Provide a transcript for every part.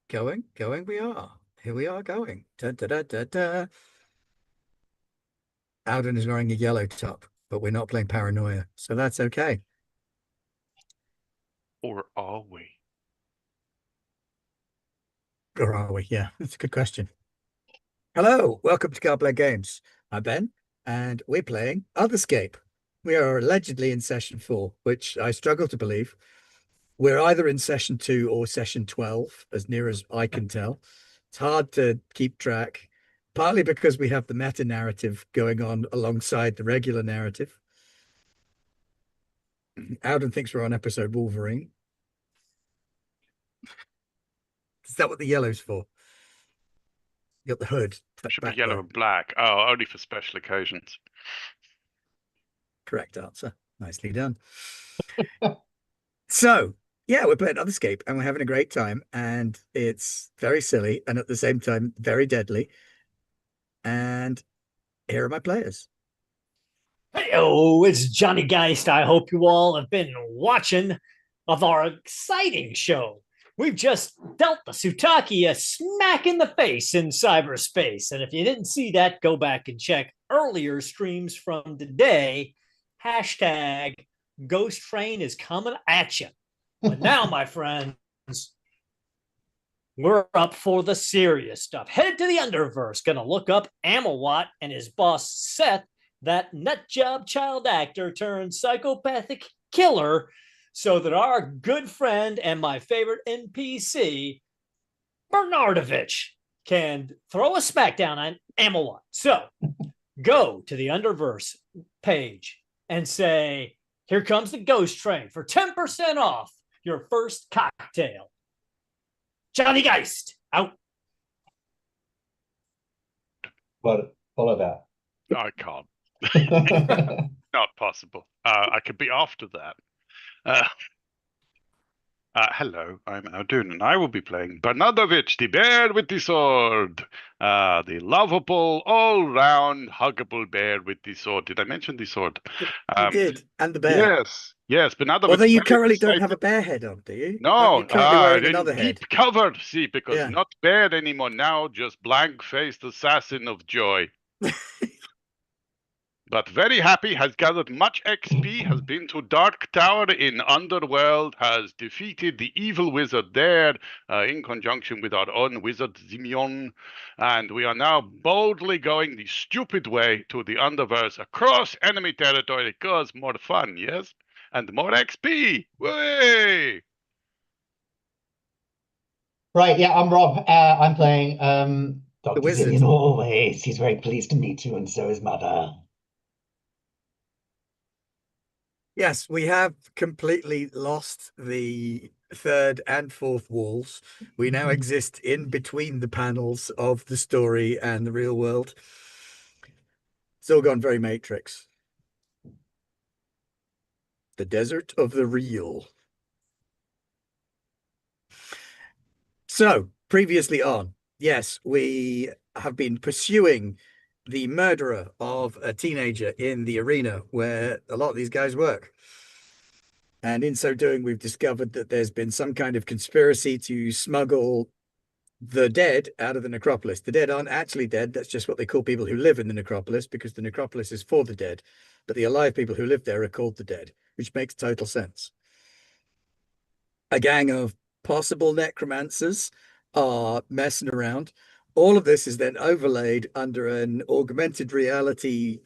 Going we are. Here we are going. Da, da, da, da, da. Alden is wearing a yellow top, but we're not playing Paranoia, so that's okay. Or are we? Or are we? Yeah, that's a good question. Hello, welcome to Cardboard Games. I'm Ben, and we're playing Otherscape. We are allegedly in session 4, which I struggle to believe. We're either in session 2 or session 12, as near as I can tell. It's hard to keep track, partly because we have the meta narrative going on alongside the regular narrative. Alden thinks we're on episode Wolverine. Is that what the yellow's for? You got the hood tucked Should be back yellow there. and black. Oh, only for special occasions. Correct answer. Nicely done. So, yeah, we're playing Otherscape and we're having a great time. And it's very silly and at the same time very deadly. And here are my players. Hey, it's Johnny Geist. I hope you all have been watching of our exciting show. We've just dealt the Sutaki a smack in the face in cyberspace. And if you didn't see that, go back and check earlier streams from today. Hashtag Ghost Train is coming at you. But now, my friends, we're up for the serious stuff. Headed to the Underverse, gonna look up Amawat and his boss Seth, that nutjob child actor turned psychopathic killer, so that our good friend and my favorite NPC, Bernardovich, can throw a smackdown on Amawat. So go to the Underverse page and say, here comes the Ghost Train for 10% off your first cocktail. Johnny Geist, out. But follow that. I can't. Not possible. I could be after that. Hello, I'm Aldun, and I will be playing Bernardovich, the bear with the sword. The lovable, all-round, huggable bear with the sword. Did I mention the sword? You did, and the bear. Yes, Bernardovich. Although you currently don't have a bear head on, do you? No, You're currently wearing another head. Deep covered, see, because Yeah. not bear anymore now, just blank-faced assassin of joy. But very happy, has gathered much XP, has been to Dark Tower in Underworld, has defeated the evil wizard there in conjunction with our own wizard Simeon. And we are now boldly going the stupid way to the Underverse across enemy territory because more fun, yes? And more XP! Way! Right, yeah, I'm Rob. I'm playing Dr. wizard. Zillion always. He's very pleased to meet you, and so is Mother. Yes, we have completely lost the third and fourth walls. We now exist in between the panels of the story and the real world. It's all gone very Matrix. The desert of the real. So, previously on, yes, we have been pursuing the murderer of a teenager in the arena where a lot of these guys work. And in so doing, we've discovered that there's been some kind of conspiracy to smuggle the dead out of the necropolis. The dead aren't actually dead. That's just what they call people who live in the necropolis, because the necropolis is for the dead. But the alive people who live there are called the dead, which makes total sense. A gang of possible necromancers are messing around. All of this is then overlaid under an augmented reality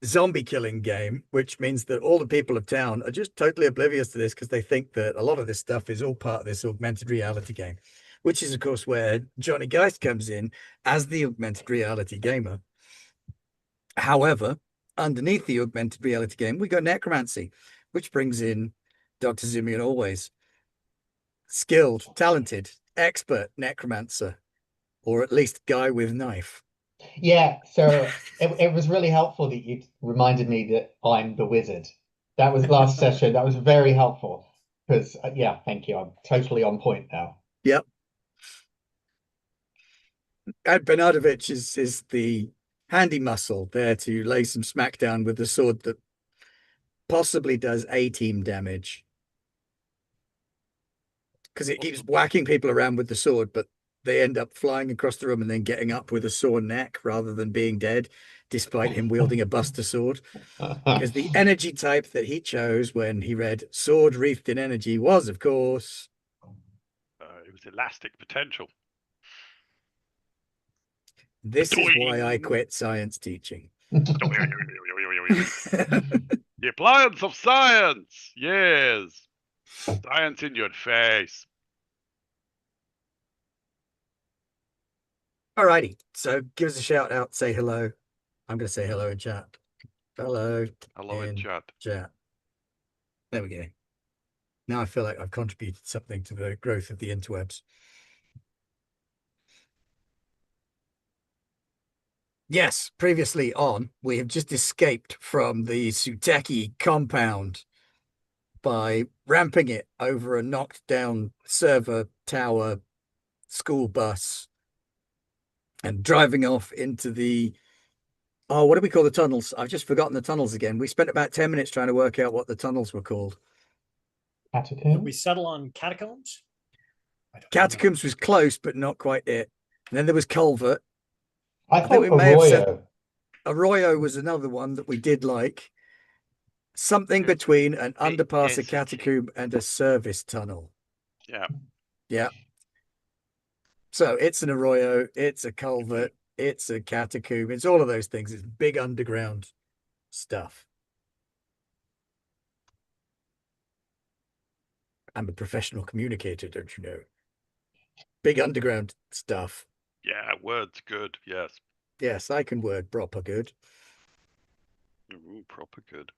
zombie killing game, which means that all the people of town are just totally oblivious to this because they think that a lot of this stuff is all part of this augmented reality game, which is, of course, where Johnny Geist comes in as the augmented reality gamer. However, underneath the augmented reality game, we got necromancy, which brings in Dr. Simeon always. Skilled, talented, expert necromancer, or at least guy with knife. Yeah, so it was really helpful that you reminded me that I'm the wizard. That was last session. That was very helpful because, yeah, thank you. I'm totally on point now. Yep. And Bernardovich is the handy muscle there to lay some smackdown with the sword that possibly does A-team damage. because it keeps whacking people around with the sword, but they end up flying across the room and then getting up with a sore neck rather than being dead, despite him wielding a buster sword. Because the energy type that he chose when he read sword wreathed in energy was, of course, it was elastic potential. this is why I quit science teaching. The appliance of science. Yes. Science in your face. Alrighty, so give us a shout out, say hello. I'm going to say hello in chat. Hello. Hello in chat. Chat. There we go. Now I feel like I've contributed something to the growth of the interwebs. Yes, previously on, we have just escaped from the Suteki compound by ramping it over a knocked down server tower school bus and driving off into the, oh, what do we call the tunnels? I've just forgotten the tunnels again. We spent about 10 minutes trying to work out what the tunnels were called. Did we settle on catacombs? Catacombs was close, but not quite it. And then there was culvert. I think thought we may have said Arroyo. Arroyo was another one that we did like. Something between an underpass, a catacomb, and a service tunnel. Yeah. Yeah. So it's an arroyo, it's a culvert, it's a catacomb, it's all of those things. It's big underground stuff. I'm a professional communicator, don't you know? Big underground stuff. Yeah, word's good. Yes. Yes, I can word proper good. Ooh, proper good.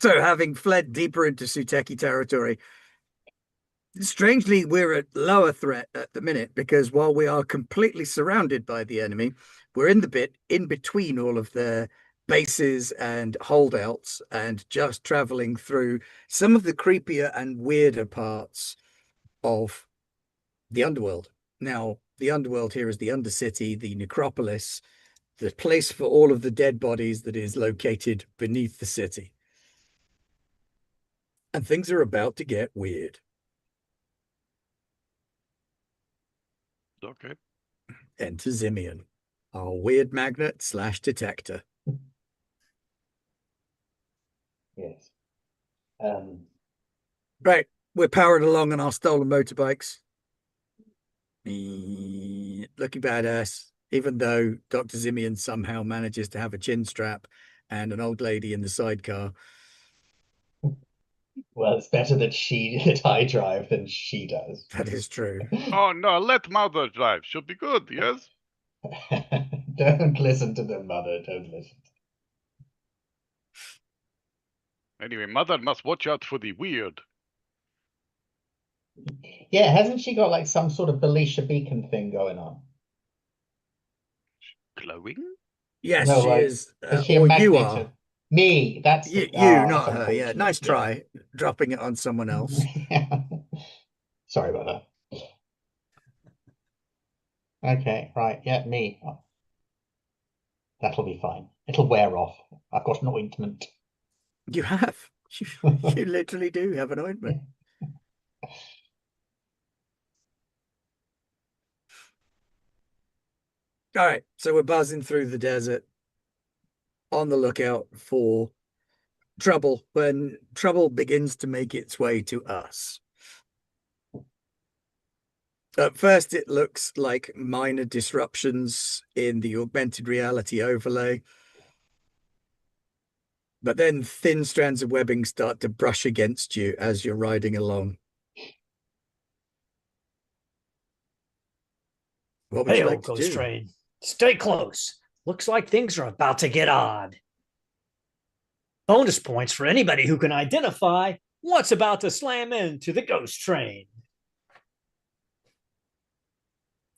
So having fled deeper into Suteki territory, strangely, we're at lower threat at the minute because while we are completely surrounded by the enemy, we're in the bit in between all of their bases and holdouts and just traveling through some of the creepier and weirder parts of the underworld. Now, the underworld here is the Undercity, the necropolis, the place for all of the dead bodies that is located beneath the city. And things are about to get weird. Okay. Enter Zimian, our weird magnet / detector. Yes. Right, we're powered along on our stolen motorbikes. Looking badass, even though Dr. Zimian somehow manages to have a chin strap and an old lady in the sidecar. Well, it's better that I drive than she does. That is true. Oh no, let mother drive. Should be good, yes? Don't listen to the mother, don't listen. Anyway, mother must watch out for the weird. Yeah, hasn't she got like some sort of Belisha beacon thing going on? Glowing? Yes, No, she like, is. is she a Or you magnet? are. Me, that's You, that's not her. Yeah, unfortunate. nice try dropping it on someone else. Yeah. Sorry about that. Okay, right. Yeah, me. That'll be fine. It'll wear off. I've got an ointment. You have. You literally do have an ointment. All right, so we're buzzing through the desert on the lookout for trouble when trouble begins to make its way to us. At first, it looks like minor disruptions in the augmented reality overlay. But then thin strands of webbing start to brush against you as you're riding along. What would you like to Ghost do? Train. Stay close. Looks like things are about to get odd. Bonus points for anybody who can identify what's about to slam into the Ghost Train.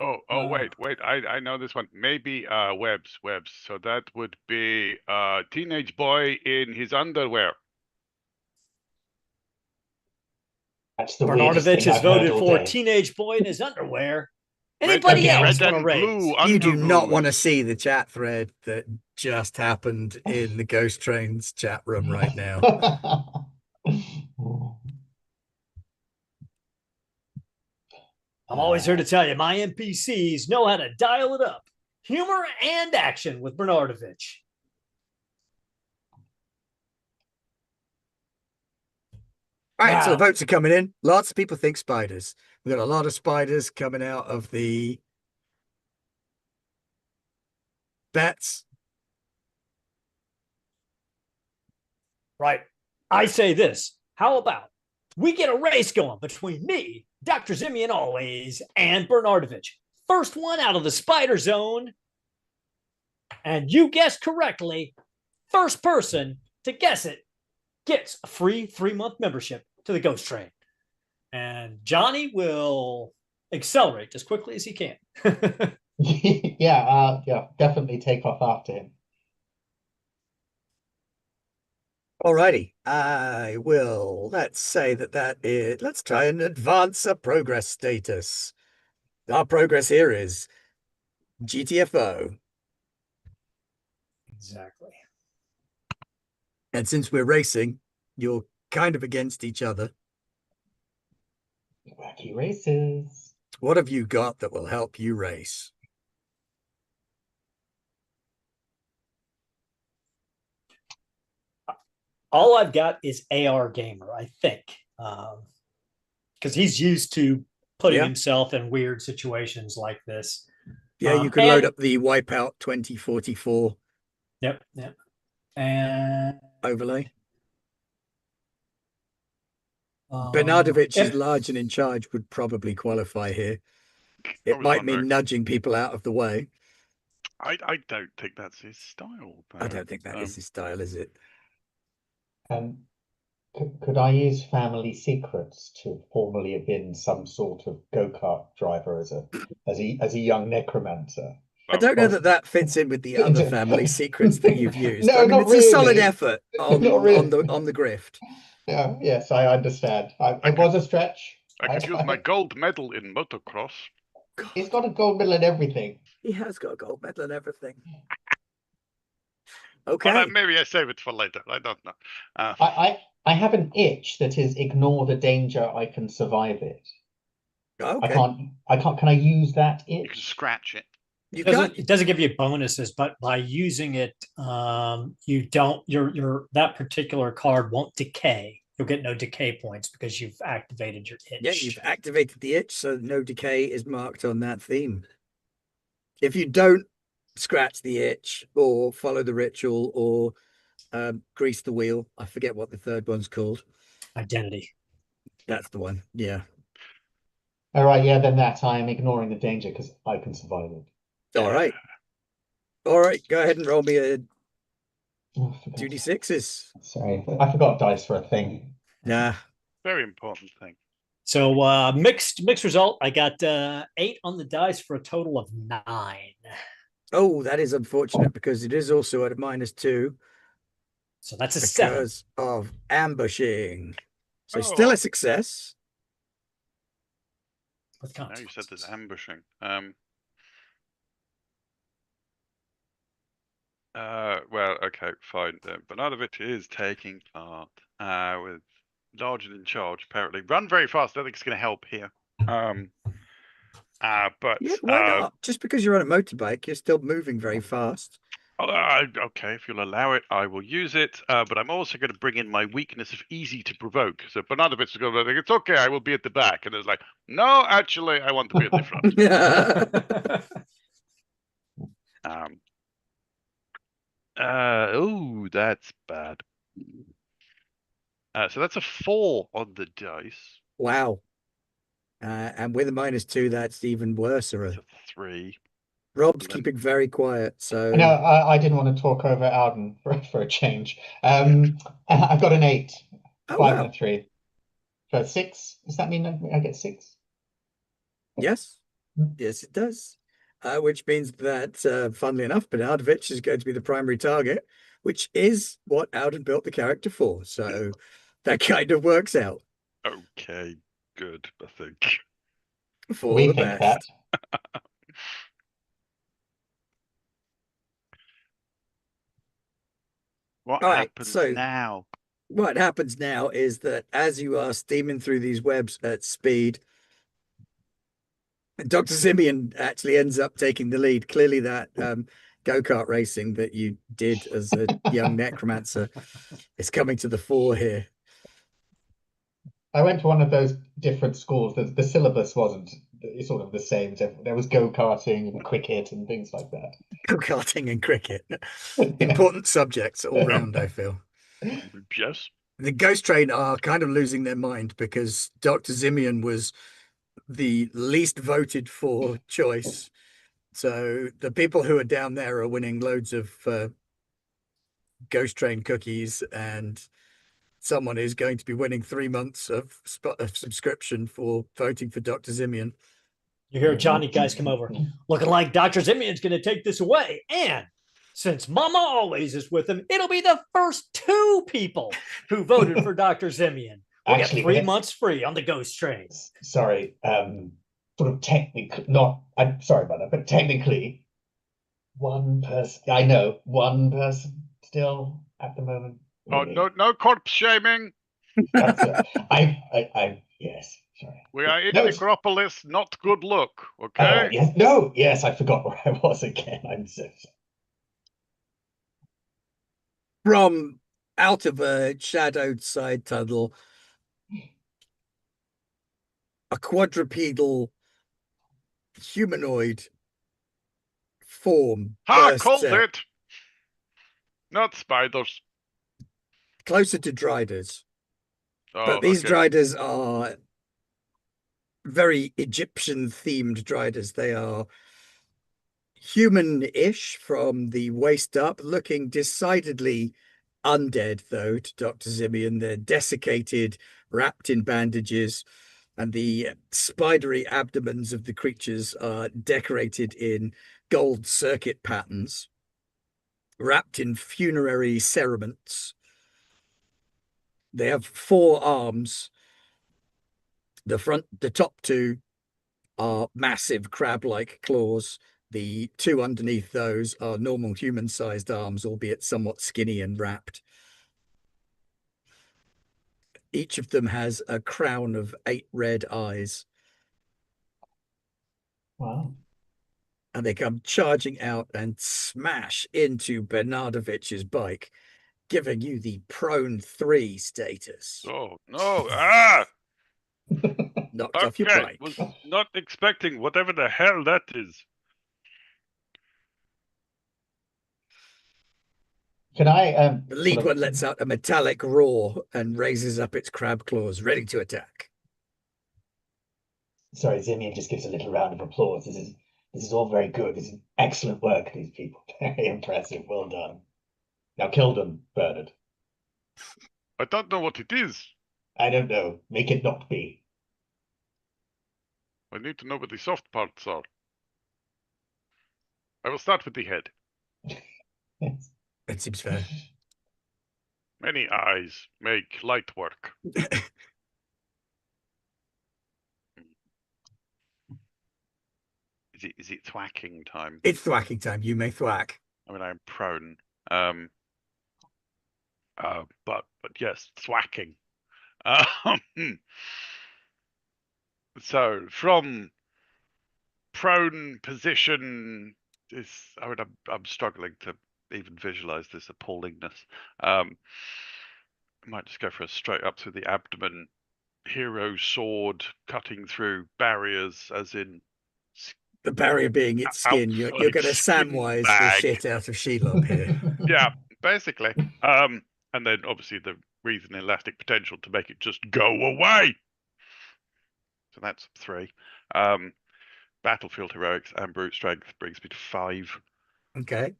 Wait. I know this one. Maybe webs. So that would be teenage boy in his underwear. That's the weirdest Bernardovich thing has I've heard voted all for day. teenage boy in his underwear, Anybody and- else red want to and raise? blue You do not want to underoos. see the chat thread that just happened in the Ghost Trains chat room right now. I'm always here to tell you, my NPCs know how to dial it up. Humor and action with Bernardovich. All right, so the Wow. votes are coming in. Lots of people think spiders. We've got a lot of spiders coming out of the bats. Right. I say this. How about we get a race going between me, Dr. Zimian always, and Bernardovich. First one out of the spider zone. And you guessed correctly. First person to guess it gets a free 3-month membership to the Ghost Train. And Johnny will accelerate as quickly as he can. Yeah, definitely take off after him. Alrighty, I will. Let's say that is. Let's try and advance a progress status. Our progress here is GTFO. Exactly. And since we're racing, you're kind of against each other. Wacky races. What have you got that will help you race? All I've got is AR Gamer, I think, because he's used to putting Yeah. himself in weird situations like this. Yeah, you could load up the Wipeout 2044 Yep. And overlay. Bernardovich is if- large and in charge would probably qualify here. I It was might wondering. mean nudging people out of the way. I don't think that's his style. I don't think that is his style, is it? Could I use family secrets to formally have been some sort of go-kart driver as a young necromancer? I don't know Well, that fits in with the other family secrets that you've used. No, I mean, not it's a solid really. effort on Not really. on the grift. Yeah, yes, I understand. It was a stretch. I could use my gold medal in motocross. He's got a gold medal and everything. He has got a gold medal and everything. But Okay. maybe I save it for later. I don't know. I have an itch that is ignore the danger, I can survive it. Okay. I can't. Can I use that You can itch? scratch it. You it doesn't give you bonuses, but by using it, you don't your that particular card won't decay. You'll get no decay points because you've activated your itch. Yeah, you've activated the itch, so no decay is marked on that theme. If you don't scratch the itch or follow the ritual or grease the wheel, I forget what the third one's called. Identity. That's the one. Yeah. All right, yeah, then I am ignoring the danger because I can survive it. All right. All right. Go ahead and roll me a Oh, I forgot. 2d6s. Sorry, I forgot dice for a thing. Nah. Very important thing. So mixed result. I got 8 on the dice for a total of 9. Oh, that is unfortunate because it is also at a -2 So that's a 7. because of ambushing. So still a success. With Now you said there's ambushing. Well, okay, fine. Bernardovich is taking part with large and in charge, apparently. Run very fast. I don't think it's going to help here. But Yeah, why not? Just because you're on a motorbike, you're still moving very fast. Okay, if you'll allow it, I will use it. But I'm also going to bring in my weakness of easy to provoke. So Bernardovich is going to think, it's okay, I will be at the back. And it's like, no, actually, I want to be at the front. Oh, that's bad. So that's a 4 on the dice. Wow. And with a -2, that's even worse. It's a 3. Rob's keeping very quiet, so No, I didn't want to talk over Alden for a change. I've got an 8, 5 and a 3. So 6. Does that mean I get 6? Yes, yes, it does. Which means that, funnily enough, Bernardovich is going to be the primary target, which is what Alden built the character for. So that kind of works out. Okay, good, I think. For We the think best. that. What All right, happens so now? what happens now is that as you are steaming through these webs at speed, Dr. Simeon actually ends up taking the lead. Clearly, that go-kart racing that you did as a young necromancer is coming to the fore here. I went to one of those different schools. The syllabus wasn't sort of the same. There was go-karting and cricket and things like that. Go-karting and cricket. Important subjects all round, I feel. Yes. The Ghost Train are kind of losing their mind because Dr. Simeon was the least voted for choice. So the people who are down there are winning loads of Ghost Train cookies, and someone is going to be winning 3 months of subscription for voting for Dr. Simeon. You hear Johnny guys come over, looking like Dr. Simeon's going to take this away. And since Mama always is with him, it'll be the first 2 people who voted for Dr. Simeon. We'll Actually, get 3 months free on the Ghost Train. Sorry, sort of technically, not. I'm sorry about that, but technically, one person. I know one person still at the moment. Oh, Really. no corpse shaming. That's yes. Sorry. We are in No, Necropolis, not good luck, oh, okay? yes. No. Yes, I forgot where I was again. I'm so sorry. From out of a shadowed side tunnel, a quadrupedal humanoid form Ha! bursts Called out, it! Not spiders. closer to Driders. Oh, But these okay. Driders are very Egyptian themed Driders. They are human-ish from the waist up, looking decidedly undead, though, to Dr. Simeon. They're desiccated, wrapped in bandages, and the spidery abdomens of the creatures are decorated in gold circuit patterns, wrapped in funerary cerements. They have 4 arms. The top 2 are massive crab-like claws. The 2 underneath those are normal human-sized arms, albeit somewhat skinny and wrapped. Each of them has a crown of 8 red eyes. Wow. And they come charging out and smash into Bernardovich's bike, giving you the prone 3 status. Oh, no. Ah! Knocked off your Okay, bike. was not expecting whatever the hell that is. Can I The lead one lets out a metallic roar and raises up its crab claws, ready to attack. Sorry, Simeon just gives a little round of applause. This is all very good. This is excellent work, these people. Very impressive. Well done. Now kill them, Bernard. I don't know what it is. I don't know. Make it not be. I need to know where the soft parts are. I will start with the head. Yes. That seems fair. Many eyes make light work. Is it thwacking time? It's thwacking time. You may thwack. I mean, I'm prone. But yes, thwacking. So from prone position, I mean, I'm struggling to even visualize this appallingness. I might just go for a straight up through the abdomen, hero sword cutting through barriers, as in The barrier being its skin. You're going to skin Samwise the bag. shit out of Shelob here. Yeah, basically. And then obviously the reason elastic potential to make it just go away. So that's 3. Battlefield heroics and brute strength brings me to 5. Okay.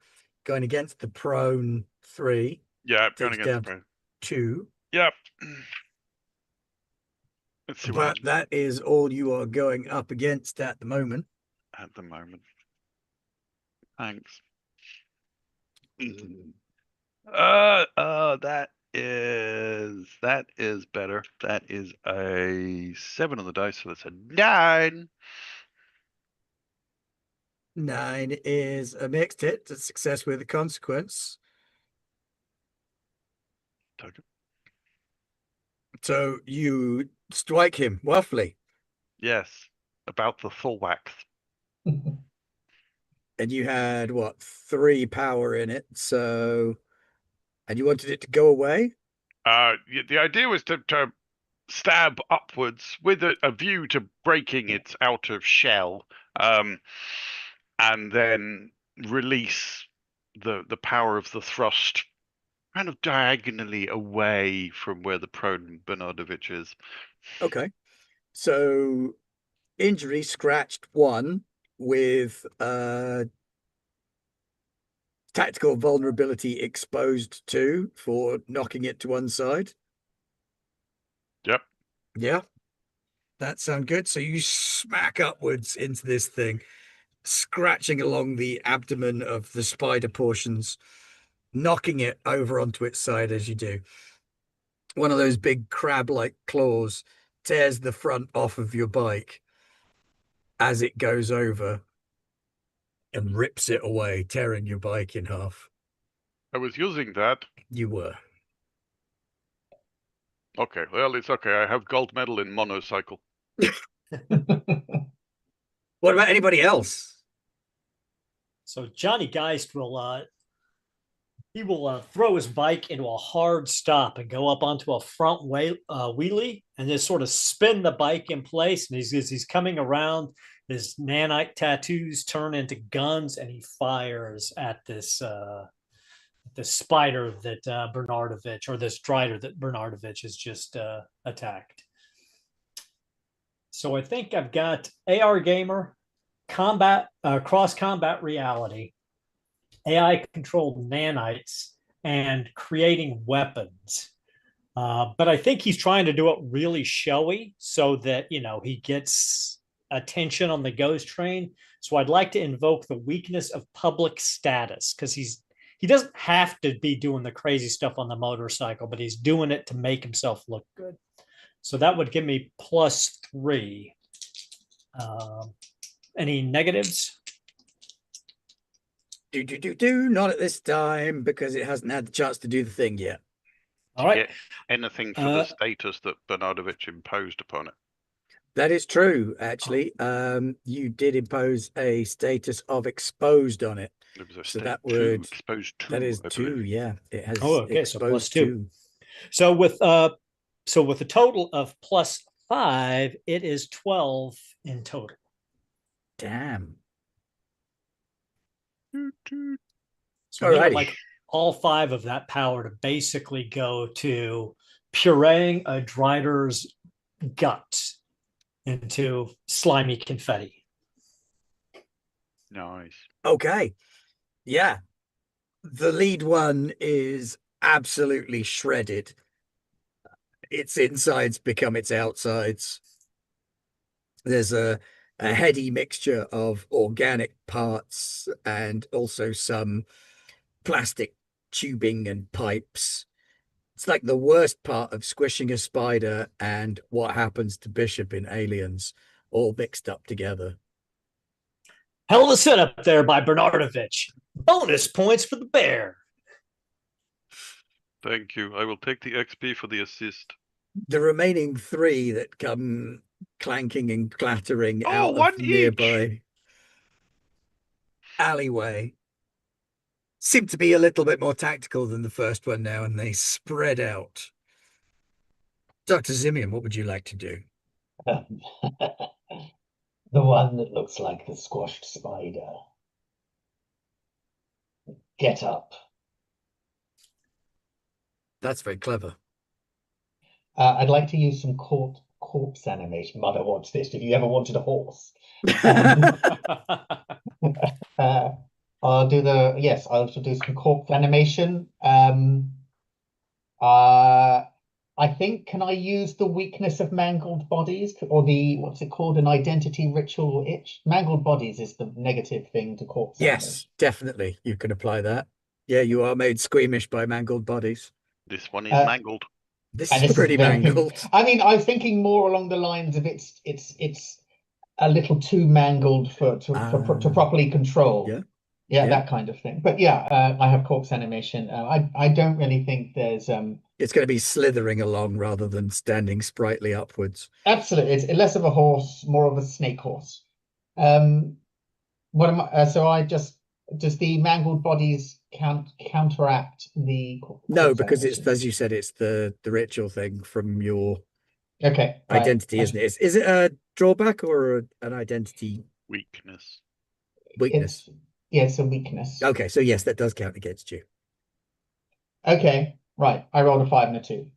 Going against the prone 3. Yeah, going Takes against down the prone. 2. Yep. Let's see what But happens that is all you are going up against at the moment. at the moment. Thanks. That is better. That is a 7 on the dice, so that's a 9. 9 is a mixed hit. A success with a consequence. Okay. So you strike him roughly, Yes, about the thorax. and you had what, 3 power in it. So, and you wanted it to go away. The idea was to stab upwards with a view to breaking its outer shell, and then release the power of the thrust kind of diagonally away from where the prone Bernardovich is. Okay. So injury scratched 1 with tactical vulnerability exposed 2 for knocking it to one side. Yep. Yeah. That sound good. So you smack upwards into this thing, scratching along the abdomen of the spider portions, knocking it over onto its side as you do. One of those big crab-like claws tears the front off of your bike as it goes over and rips it away, tearing your bike in half. I was using that. You were. Okay, well, it's okay. I have gold medal in monocycle. What about anybody else? So Johnny Geist will he will throw his bike into a hard stop and go up onto a front wheelie and just sort of spin the bike in place. And he's coming around, his nanite tattoos turn into guns, and he fires at this spider that Bernardovich, or this drider that Bernardovich has just attacked. So I think I've got AR Gamer, combat, cross combat reality, AI controlled nanites, and creating weapons. But I think he's trying to do it really showy so that, he gets attention on the ghost train. So I'd like to invoke the weakness of public status, because he doesn't have to be doing the crazy stuff on the motorcycle, but he's doing it to make himself look good. So that would give me +3. Any negatives? Not at this time, because it hasn't had the chance to do the thing yet. All right. Anything for the status that Bernardovich imposed upon it? That is true, actually. You did impose a status of exposed on it. It was a So state that 2, would exposed 2. that is I 2, believe. yeah. It has okay, so exposed +2. 2. So with a total of +5, it is 12 in total. Damn. So we would like all 5 of that power to basically go to pureeing a drider's guts into slimy confetti. Nice. Okay. Yeah. The lead one is absolutely shredded. Its insides become its outsides. There's a heady mixture of organic parts and also some plastic tubing and pipes. It's like the worst part of squishing a spider and what happens to Bishop in Aliens, all mixed up together. Hell of a setup there by Bernardovich. Bonus points for the bear. Thank you. I will take the XP for the assist. The remaining 3 that come clanking and clattering out of the nearby alleyway seem to be a little bit more tactical than the first one now, and they spread out. Dr. Zimian, what would you like to do? The one that looks like the squashed spider. Get up. That's very clever. I'd like to use some corpse animation. Mother, watch this. If you ever wanted a horse. I'll do I'll do some corpse animation. I think, can I use the weakness of mangled bodies, or what's it called, an identity ritual itch? Mangled bodies is the negative thing to corpse animation. Yes, definitely. You can apply that. Yeah, you are made squeamish by mangled bodies. This one is mangled. This is pretty mangled. I mean, I was thinking more along the lines of it's a little too mangled to properly control. Yeah. Yeah, Yeah. that kind of thing. But yeah, I have corpse animation. I don't really think there's It's going to be slithering along rather than standing sprightly upwards. absolutely, it's less of a horse, more of a snake horse. Um, what am I? So I just does the mangled bodies counteract the No, corpse because it's, animation? as you said, it's the ritual thing from your Okay, right. identity, isn't it? Is it a drawback or an identity Weakness. weakness? It's a weakness. Okay, so yes, that does count against you. Okay, right. I rolled a 5 and a 2.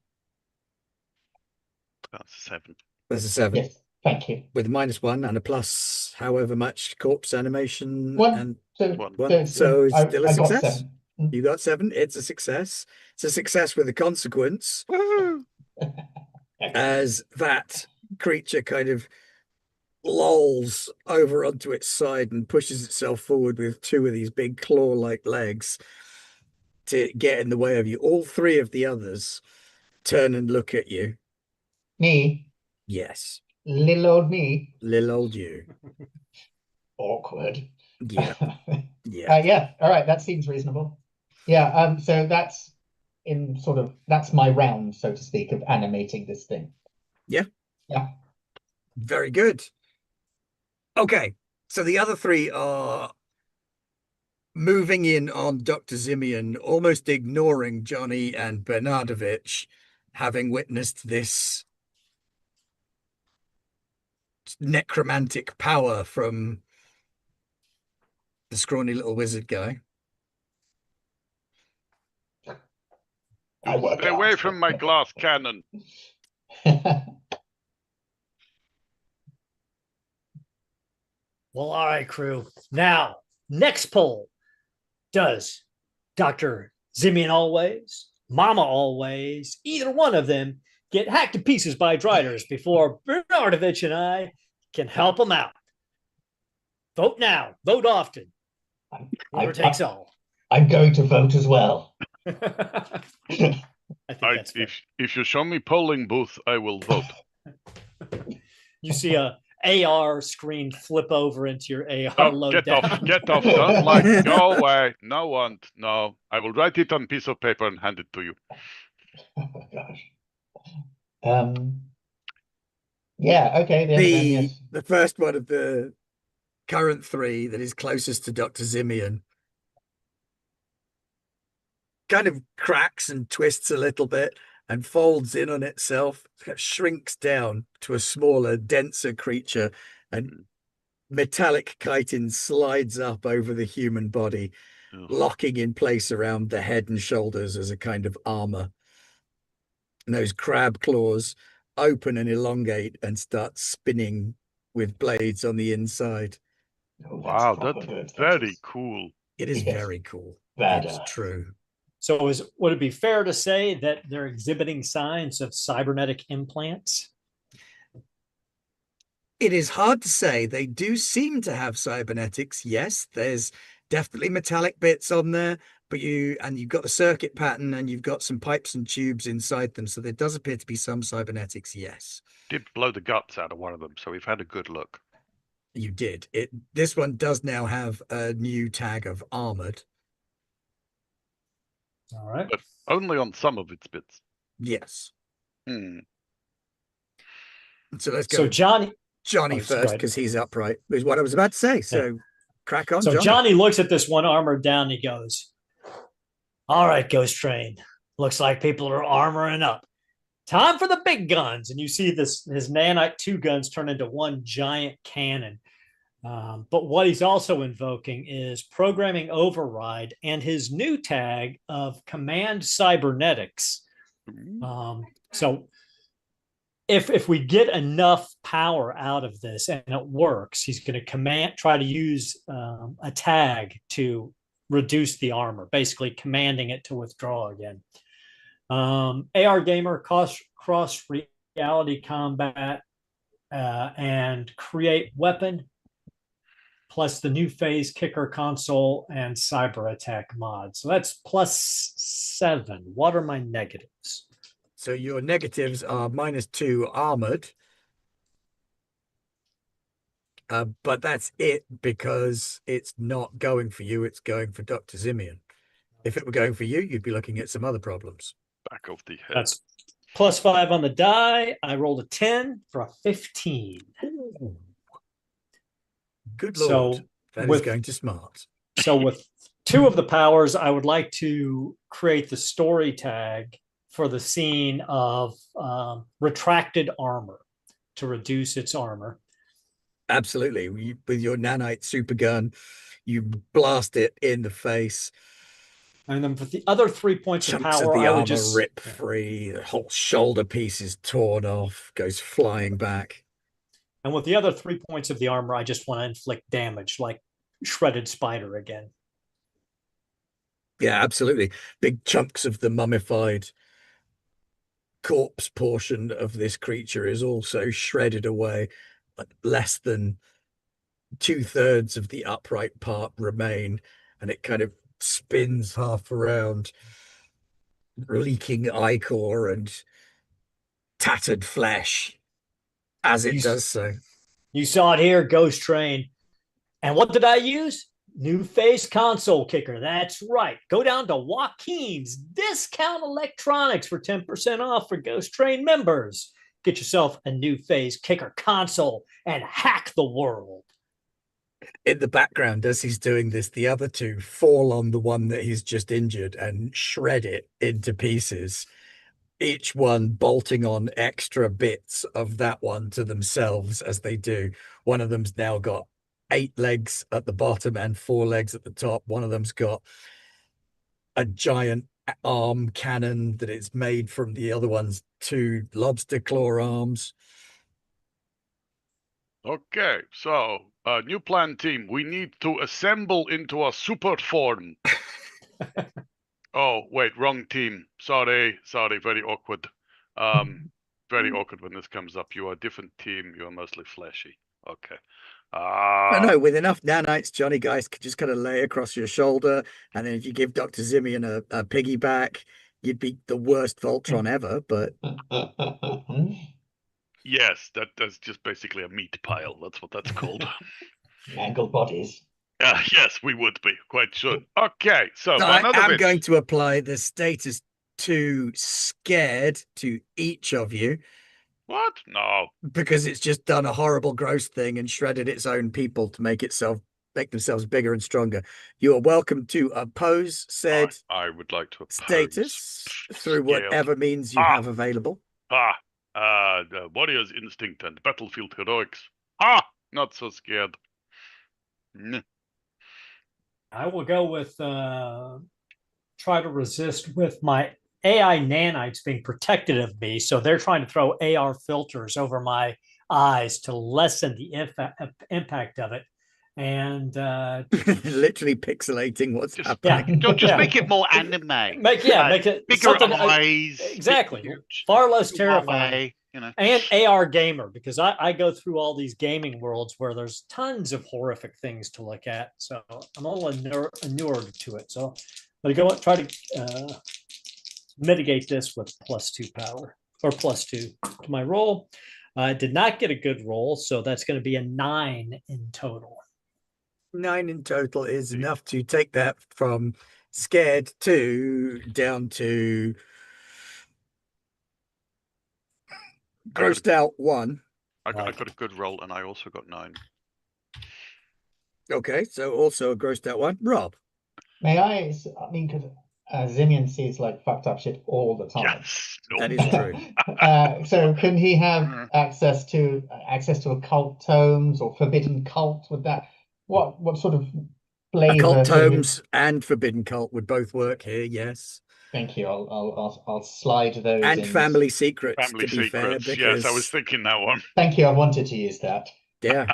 That's 7. That's a 7 Yes, thank you. with -1 and a plus however much corpse animation 1. and So, One. so it's still a I got success. 7. Mm. You got 7. It's a success. It's a success with a consequence, Woo! as that creature kind of lolls over onto its side and pushes itself forward with 2 of these big claw-like legs to get in the way of you. All 3 of the others turn and look at you. Me, Yes, little old me, little old you. awkward. Yeah, yeah. Yeah, all right, that seems reasonable. Yeah, so that's that's my round, so to speak, of animating this thing. Yeah. Yeah. Very good. Okay, so the other 3 are moving in on Dr. Zimian, almost ignoring Johnny and Bernardovich, having witnessed this necromantic power from the scrawny little wizard guy. Stay away from my glass cannon. Well, all right, crew. Now, next poll. Does Dr. Zimian Always, Mama Always, either one of them get hacked to pieces by Driders before Bernardovich and I can help them out? Vote now. Vote often. Winner takes all. I'm going to vote as well. I think that's fair. If you show me polling booth, I will vote. You see a AR screen flip over into your AR load down. Get off, don't like, go away, no want, no. I will write it on a piece of paper and hand it to you. Oh my gosh. Yeah, okay. The first one of the current 3 that is closest to Dr. Zimian kind of cracks and twists a little bit and folds in on itself, shrinks down to a smaller, denser creature, and metallic chitin slides up over the human body, locking in place around the head and shoulders as a kind of armor. And those crab claws open and elongate and start spinning with blades on the inside. Oh, wow, that's very cool. It is very cool. Badass. It's true. So would it be fair to say that they're exhibiting signs of cybernetic implants? It is hard to say. They do seem to have cybernetics. Yes, there's definitely metallic bits on there, but you've got the circuit pattern and you've got some pipes and tubes inside them. So there does appear to be some cybernetics. Yes. Did blow the guts out of one of them, so we've had a good look. You did. This one does now have a new tag of armored. All right. But only on some of its bits. Yes. Hmm. So let's go. So Johnny first, because he's upright, is what I was about to say. So crack on. So Johnny looks at this one armored down and he goes, all right, Ghost Train. Looks like people are armoring up. Time for the big guns. And you see his nanite 2 guns turn into one giant cannon. But what he's also invoking is programming override and his new tag of command cybernetics. So if we get enough power out of this and it works, he's going to try to use a tag to reduce the armor, basically commanding it to withdraw again. AR Gamer, cross reality combat, and create weapon, plus the new phase kicker console and cyber attack mod. So that's +7. What are my negatives? So your negatives are -2 armored But that's it, because it's not going for you, it's going for Dr. Simeon. If it were going for you, you'd be looking at some other problems. Back of the head. That's +5 on the die. I rolled a 10 for a 15. Ooh. Good So Lord, that is going to smart. So with 2 of the powers, I would like to create the story tag for the scene of retracted armor to reduce its armor. Absolutely. With your nanite super gun, you blast it in the face. And then for the other 3 points of Chunks power, of the I would armor just rip free. The whole shoulder piece is torn off, goes flying back. And with the other 3 points of the armor, I just want to inflict damage, like shredded spider again. Yeah, absolutely. Big chunks of the mummified corpse portion of this creature is also shredded away, but less than 2/3 of the upright part remain, and it kind of spins half around, leaking ichor and tattered flesh as it does so. You saw it here, Ghost Train. And what did I use? New face console kicker. That's right. Go down to Joaquin's Discount Electronics for 10% off for Ghost Train members. Get yourself a new phase kicker console and hack the world. In the background, as he's doing this, the other two fall on the one that he's just injured and shred it into pieces, each one bolting on extra bits of that one to themselves as they do. One of them's now got 8 legs at the bottom and 4 legs at the top. One of them's got a giant arm cannon that it's made from the other one's 2 lobster claw arms. Okay, so new plan team. We need to assemble into a super form. Oh, wait, wrong team. Sorry, very awkward. Very awkward when this comes up. You are a different team. You are mostly fleshy. Okay. I know, with enough nanites, Johnny Geist could just kind of lay across your shoulder, and then if you give Dr. Simeon a piggyback, you'd be the worst Voltron ever, but Yes, that's just basically a meat pile. That's what that's called. Mangled bodies. Yes, we would be, quite sure. Okay, so I another am bit. going to apply the status 2 scared to each of you, What? No. because it's just done a horrible, gross thing and shredded its own people to make themselves bigger and stronger. You are welcome to oppose said I would like to oppose. status through Scared. whatever means you have available. The warrior's instinct and battlefield heroics. Not so scared. I will go with try to resist with my AI nanites being protected of me. So they're trying to throw AR filters over my eyes to lessen the impact of it. And literally pixelating what's happening. Just make it more anime. Make it bigger eyes. Exactly. Far less terrifying. You know. And AR gamer, because I go through all these gaming worlds where there's tons of horrific things to look at. So I'm a little inured to it. So I'm going to try to mitigate this with +2 power, or +2 to my roll. I did not get a good roll, so that's going to be a 9 in total. 9 in total is enough to take that from scared 2 down to grossed out 1. I got a good roll, and I also got 9. Okay, so also a grossed out 1. Rob. May I mean, because Simeon sees like fucked up shit all the time. Yes, That is true. So can he have access to occult tomes or forbidden cult? With that, what sort of flavor? Occult tomes and forbidden cult would both work here. Yes. Thank you. I'll slide those and in. Family Secrets. Family to be Secrets. fair, because Yes, I was thinking that one. Thank you. I wanted to use that. Yeah.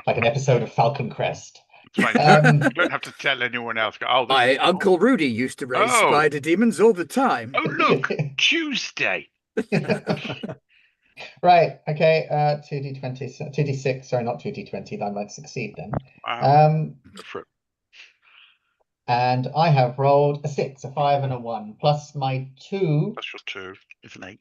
Like an episode of Falcon Crest. That's right. You don't have to tell anyone else. My Uncle Rudy used to raise spider demons all the time. Oh, look, Tuesday. Right. Okay. 2d20, 2d6. Sorry, not 2d20. That might succeed then. Wow. And I have rolled a 6, a 5, and a 1, plus my 2. That's your 2. It's an 8.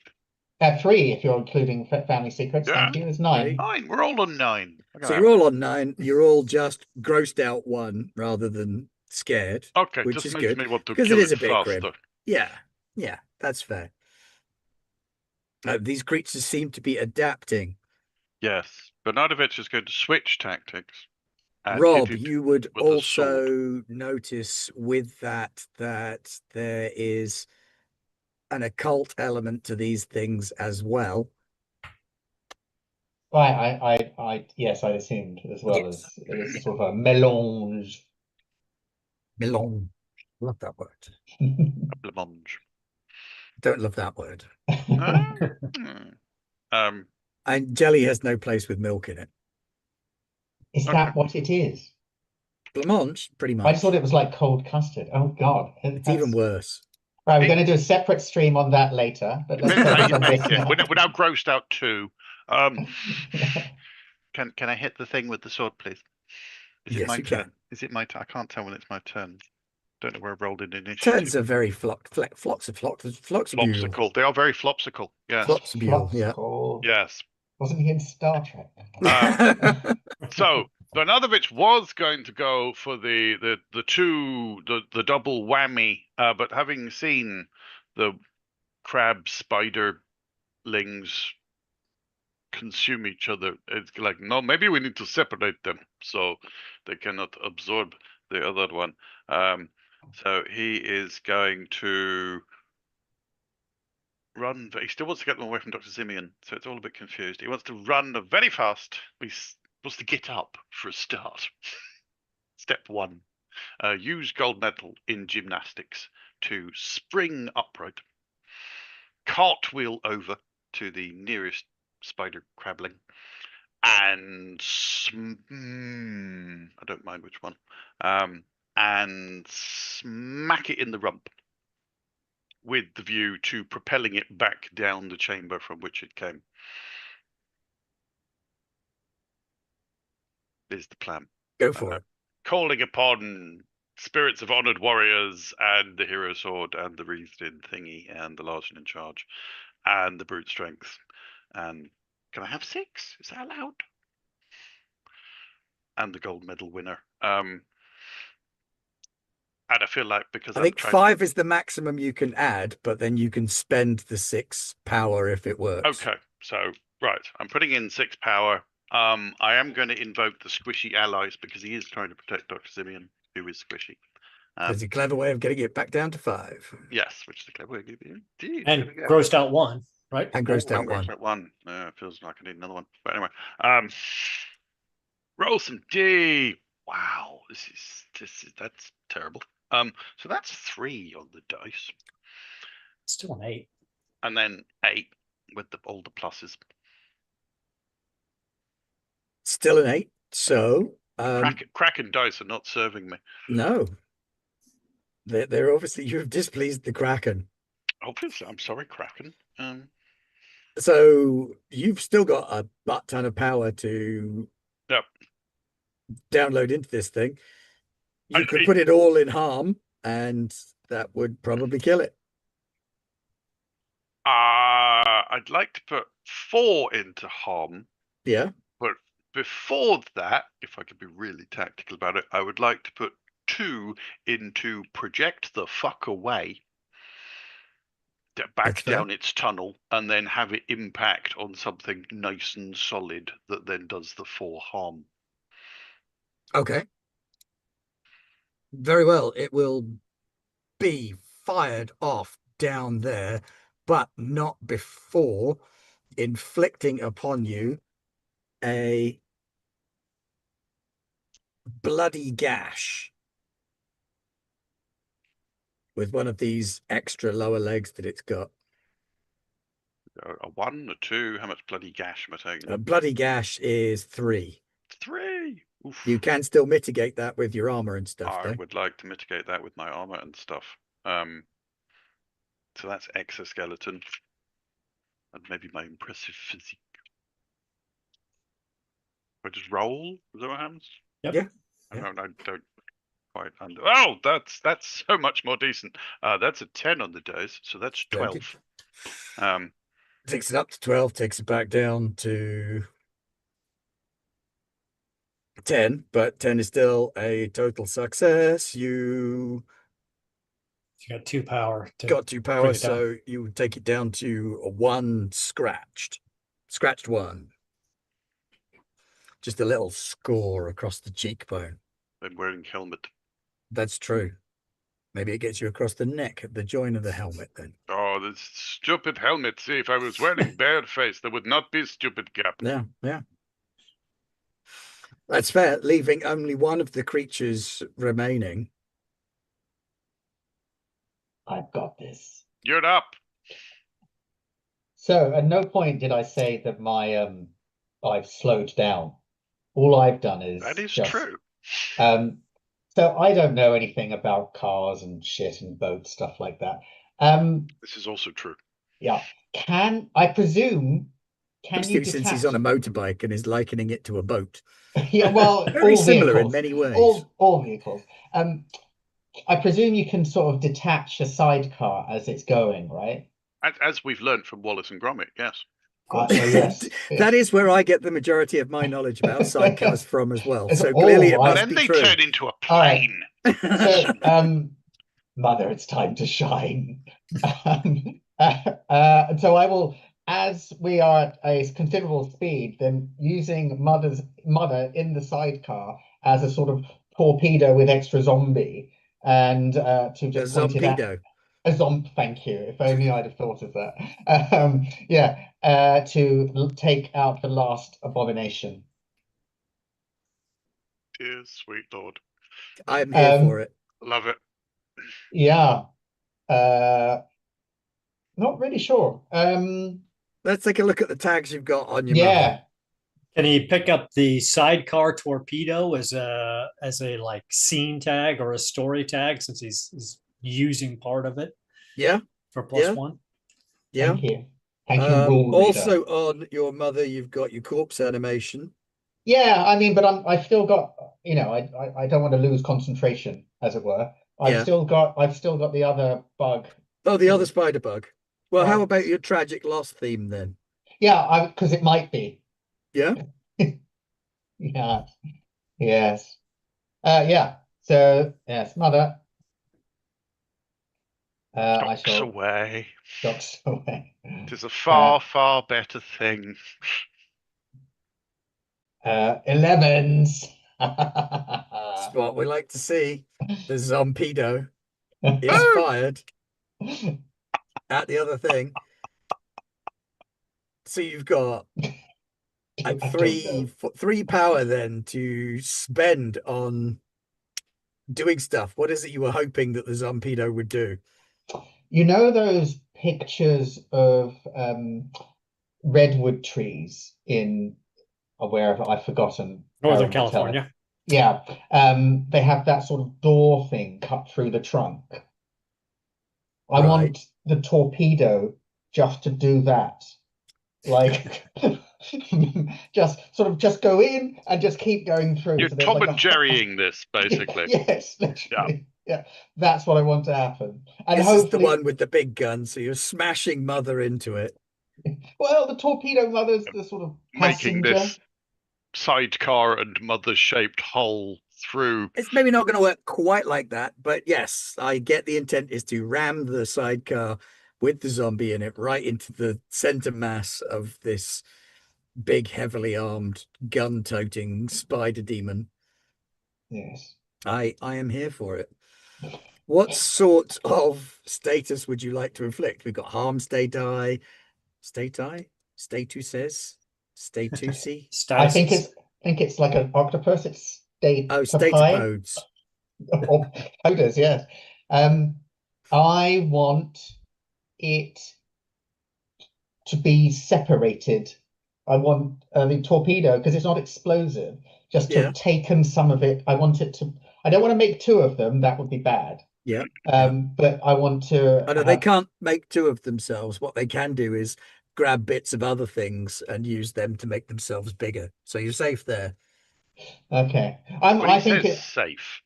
3 if you're including family secrets. Yeah. Thank you. It's 9. 9. We're all on 9. So you're all on 9. You're all just grossed out 1 rather than scared. Okay, which just is makes good me want to because kill it is it a bit faster. grim. Yeah, that's fair. These creatures seem to be adapting. Yes, Bernardovich is going to switch tactics. And Rob, hit it you would with a sword. also notice with that there is an occult element to these things as well. Yes, I assumed as well as it's sort of a melange. Melange. Love that word. A blancmange. Don't love that word. Um, And jelly has no place with milk in it. Is Okay. that what it is? Blancmange, pretty I much. thought it was like cold custard. Oh God, It's even worse. Right, we're going to do a separate stream on that later, but let's depends how focus you on take this it. now. We're now grossed out 2. Can I hit the thing with the sword, please? Is it Yes, my you turn? can. Is it my turn? I can't tell when it's my turn. Don't know where I rolled in initiative. Turns are very floxibule. Flopsicle. They are very flopsicle. Yes. Flopsible, yeah. Yes. Wasn't he in Star Trek? So Bernardovich was going to go for the double whammy, but having seen the crab spiderlings consume each other, it's like, no, maybe we need to separate them so they cannot absorb the other one. So he is going to run. He still wants to get them away from Dr. Simeon, so it's all a bit confused. He wants to run very fast. He wants to get up for a start. Step 1. Use gold medal in gymnastics to spring upright. Cartwheel over to the nearest spider crabling. And I don't mind which one. And smack it in the rump, with the view to propelling it back down the chamber from which it came. Is the plan. Go for it. Calling upon spirits of honored warriors and the hero sword and the wreathed in thingy and the large in charge and the brute strength. And can I have 6? Is that allowed? And the gold medal winner. And I feel like because I think 5 is the maximum you can add, but then you can spend the 6 power if it works. Okay, so right, I'm putting in 6 power. I am going to invoke the squishy allies because he is trying to protect Dr. Simeon, who is squishy. There's a clever way of getting it back down to 5. Yes, which is the clever way of getting it. Indeed. And grossed out 1, right? And grossed out 1. Grossed out 1. It feels like I need another one. But anyway, roll some D. Wow, that's terrible. So that's 3 on the dice. Still an 8. And then 8 with all the pluses. Still an 8. So Kraken dice are not serving me. no. They're obviously, you've displeased the Kraken. Obviously, I'm sorry, Kraken. So you've still got a butt ton of power to download into this thing. You could put it all in harm, and that would probably kill it. I'd like to put 4 into harm. Yeah. But before that, if I could be really tactical about it, I would like to put 2 into project the fuck away, back down its tunnel, and then have it impact on something nice and solid that then does the 4 harm. Okay. Very well. It will be fired off down there, but not before inflicting upon you a bloody gash with one of these extra lower legs that it's got. A 1, a 2, how much bloody gash am I taking? A bloody gash is 3. 3. Oof. You can still mitigate that with your armor and stuff. I would like to mitigate that with my armor and stuff. So that's exoskeleton and maybe my impressive physique. I just roll. Is that what happens? Yep. Yeah. I don't quite under. Oh, that's so much more decent. That's a 10 on the dice, so that's 12. Takes it up to 12, takes it back down to 10, but 10 is still a total success. You You got 2 power. got 2 bring power, it down. so you take it down to a 1 scratched. Scratched 1. Just a little score across the cheekbone. I'm wearing helmet. That's true. Maybe it gets you across the neck at the join of the helmet then. Oh, this stupid helmet. See, if I was wearing bare face, there would not be stupid gap. Yeah, yeah. That's fair, leaving only one of the creatures remaining. I've got this. You're up. So at no point did I say that my I've slowed down. All I've done is That is just true. so I don't know anything about cars and shit and boats, stuff like that. This is also true. Yeah. Can I presume can you Especially since he's on a detach motorbike and is likening it to a boat. yeah, well, Very all similar in vehicles. many ways. All vehicles. I presume you can sort of detach a sidecar as it's going, right? As we've learned from Wallace and Gromit, yes. Yes. That is where I get the majority of my knowledge about sidecars from as well. It's So clearly it all must right. Then be they true. turn into a All right. plane. So, Mother, it's time to shine. And so I will, as we are at a considerable speed, then using Mother in the sidecar as a sort of torpedo with extra zombie, and to A just point it at zompedo. a thank you. If only I'd have thought of that. To take out the last abomination. Dear sweet Lord. I'm here for it. Love it. Yeah. Not really sure. Let's take a look at the tags you've got on your Yeah. mother. Can he pick up the sidecar torpedo as a like scene tag or a story tag since he's using part of it Yeah, for plus Yeah. 1? yeah. Thank you. Thank you, rule Also reader. on your mother, you've got your corpse animation. Yeah, I mean, but I still got, I don't want to lose concentration, as it were. I've Yeah. still got the other bug. Oh, the other spider bug. Well, how Right. about your tragic loss theme then? Yeah, because it might be. Yeah. Yeah. Yes. Yeah. So yes, Mother. I Ducks shall away. ducks away. Tis a far, far better thing. 11s. That's what we like to see. The zompedo is fired at the other thing. So you've got I don't three power then to spend on doing stuff. What is it you were hoping that the zompedo would do? You know those pictures of redwood trees in wherever I've forgotten. Northern Aaron will tell me. California. Yeah, they have that sort of door thing cut through the trunk. I Right. want the torpedo just to do that. Like just go in and just keep going through. You're So there's Tom like and Jerrying this, basically. Yes, literally. Yeah, that's what I want to happen. And This is the hopefully, one with the big gun, so you're smashing mother into it. well, the torpedo mother's the sort of Making passenger. this sidecar and mother-shaped hull through. It's maybe not going to work quite like that, but yes, I get the intent is to ram the sidecar with the zombie in it right into the center mass of this big, heavily armed, gun-toting spider demon. Yes. I am here for it. What sort of status would you like to inflict? We've got harm, stay, die, status, statusi. I think Statuses. it's like an octopus. It's state Oh, to pie. statopodes. Or powders, yes. I want it to be separated. I want the torpedo, because it's not explosive, just to Yeah. have taken some of it. I want it to. I don't want to make 2 of them. That would be bad. Yeah. But I want to. Oh, no, they can't make 2 of themselves. What they can do is grab bits of other things and use them to make themselves bigger. So you're safe there. Okay. When I he think says safe.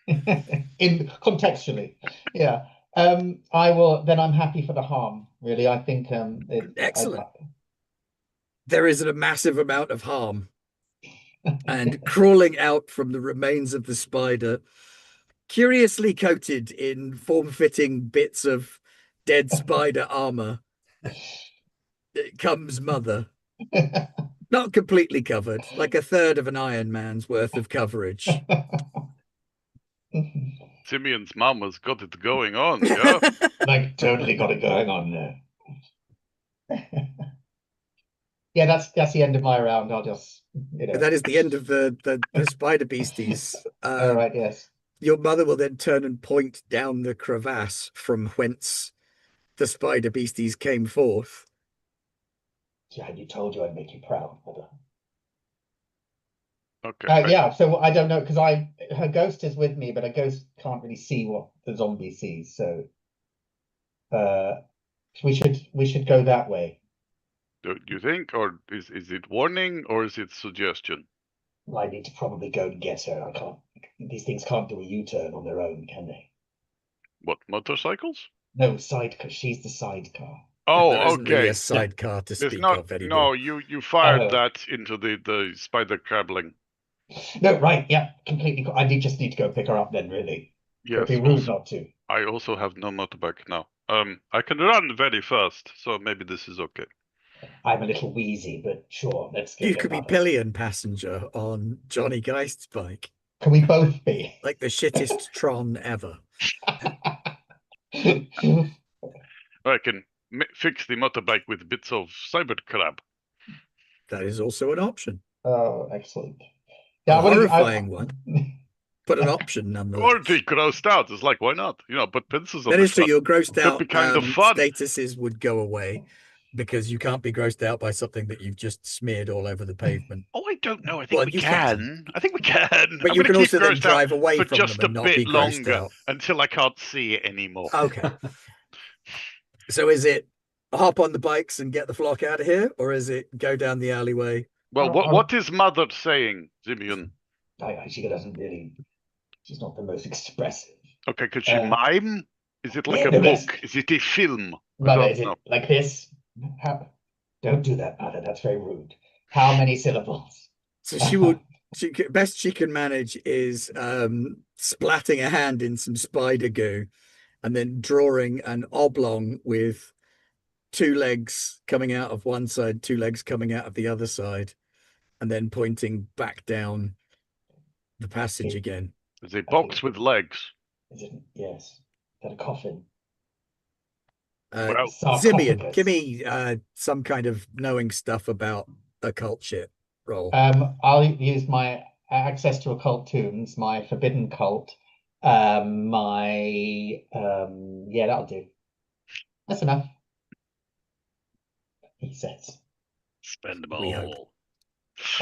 in contextually, yeah. I will. Then I'm happy for the harm. Really, I think Excellent. There is a massive amount of harm, and crawling out from the remains of the spider, curiously coated in form-fitting bits of dead spider armor, comes Mother. Not completely covered, like a third of an Iron Man's worth of coverage. Simeon's mom has got it going on, yeah? Like totally got it going on there. Yeah, that's the end of my round. I'll just That is the end of the spider beasties. All right, yes. Your mother will then turn and point down the crevasse from whence the spider beasties came forth. Yeah, you told you I'd make you proud, mother. Okay. Yeah, so I don't know because her ghost is with me, but a ghost can't really see what the zombie sees. So we should go that way. Do you think, or is it warning or is it suggestion? I need to probably go and get her. I can't. These things can't do a U-turn on their own, can they? What, motorcycles? No, sidecar. She's the sidecar. Oh, There isn't really okay. a sidecar to There's speak not. of anymore. No, you fired Oh. that into the spider crabbling. No, right, yeah, completely. I just need to go pick her up then, really. Yes. It'd be rude not to. I also have no motorbike now. I can run very fast, so maybe this is okay. I'm a little wheezy, but sure, let's go. You get could be Mother. pillion passenger on Johnny Geist's bike, Can we both be? like the shittest Tron ever. I can fix the motorbike with bits of cyber crab. That is also an option. Oh, excellent. A horrifying one, but an option Or nonetheless. be grossed out. It's like, why not? But pincers on That the is true. front. Your grossed Could out be kind of fun. statuses would go away because you can't be grossed out by something that you've just smeared all over the pavement. Oh, I don't know. I think we you can. I think we can. But I'm you gonna can keep also then grossed out drive away for from just them a and not bit be grossed longer out. until I can't see it anymore. Okay. So is it hop on the bikes and get the flock out of here, or is it go down the alleyway? Well, what is Mother saying, Simeon? She doesn't really. She's not the most expressive. Okay, could she mime? Is it like yeah, a no, book? Is it a film? Mother, is it like this? Don't do that, Mother. That's very rude. How many syllables? So best she can manage is splatting a hand in some spider goo and then drawing an oblong with 2 legs coming out of one side, 2 legs coming out of the other side, and then pointing back down the passage again. It's a box with legs. Is it? Yes. Is that a coffin? Simeon, give me some kind of knowing stuff about occult shit roll. I'll use my access to occult tombs, my forbidden cult, yeah, that'll do. That's enough. He says. Spend them all.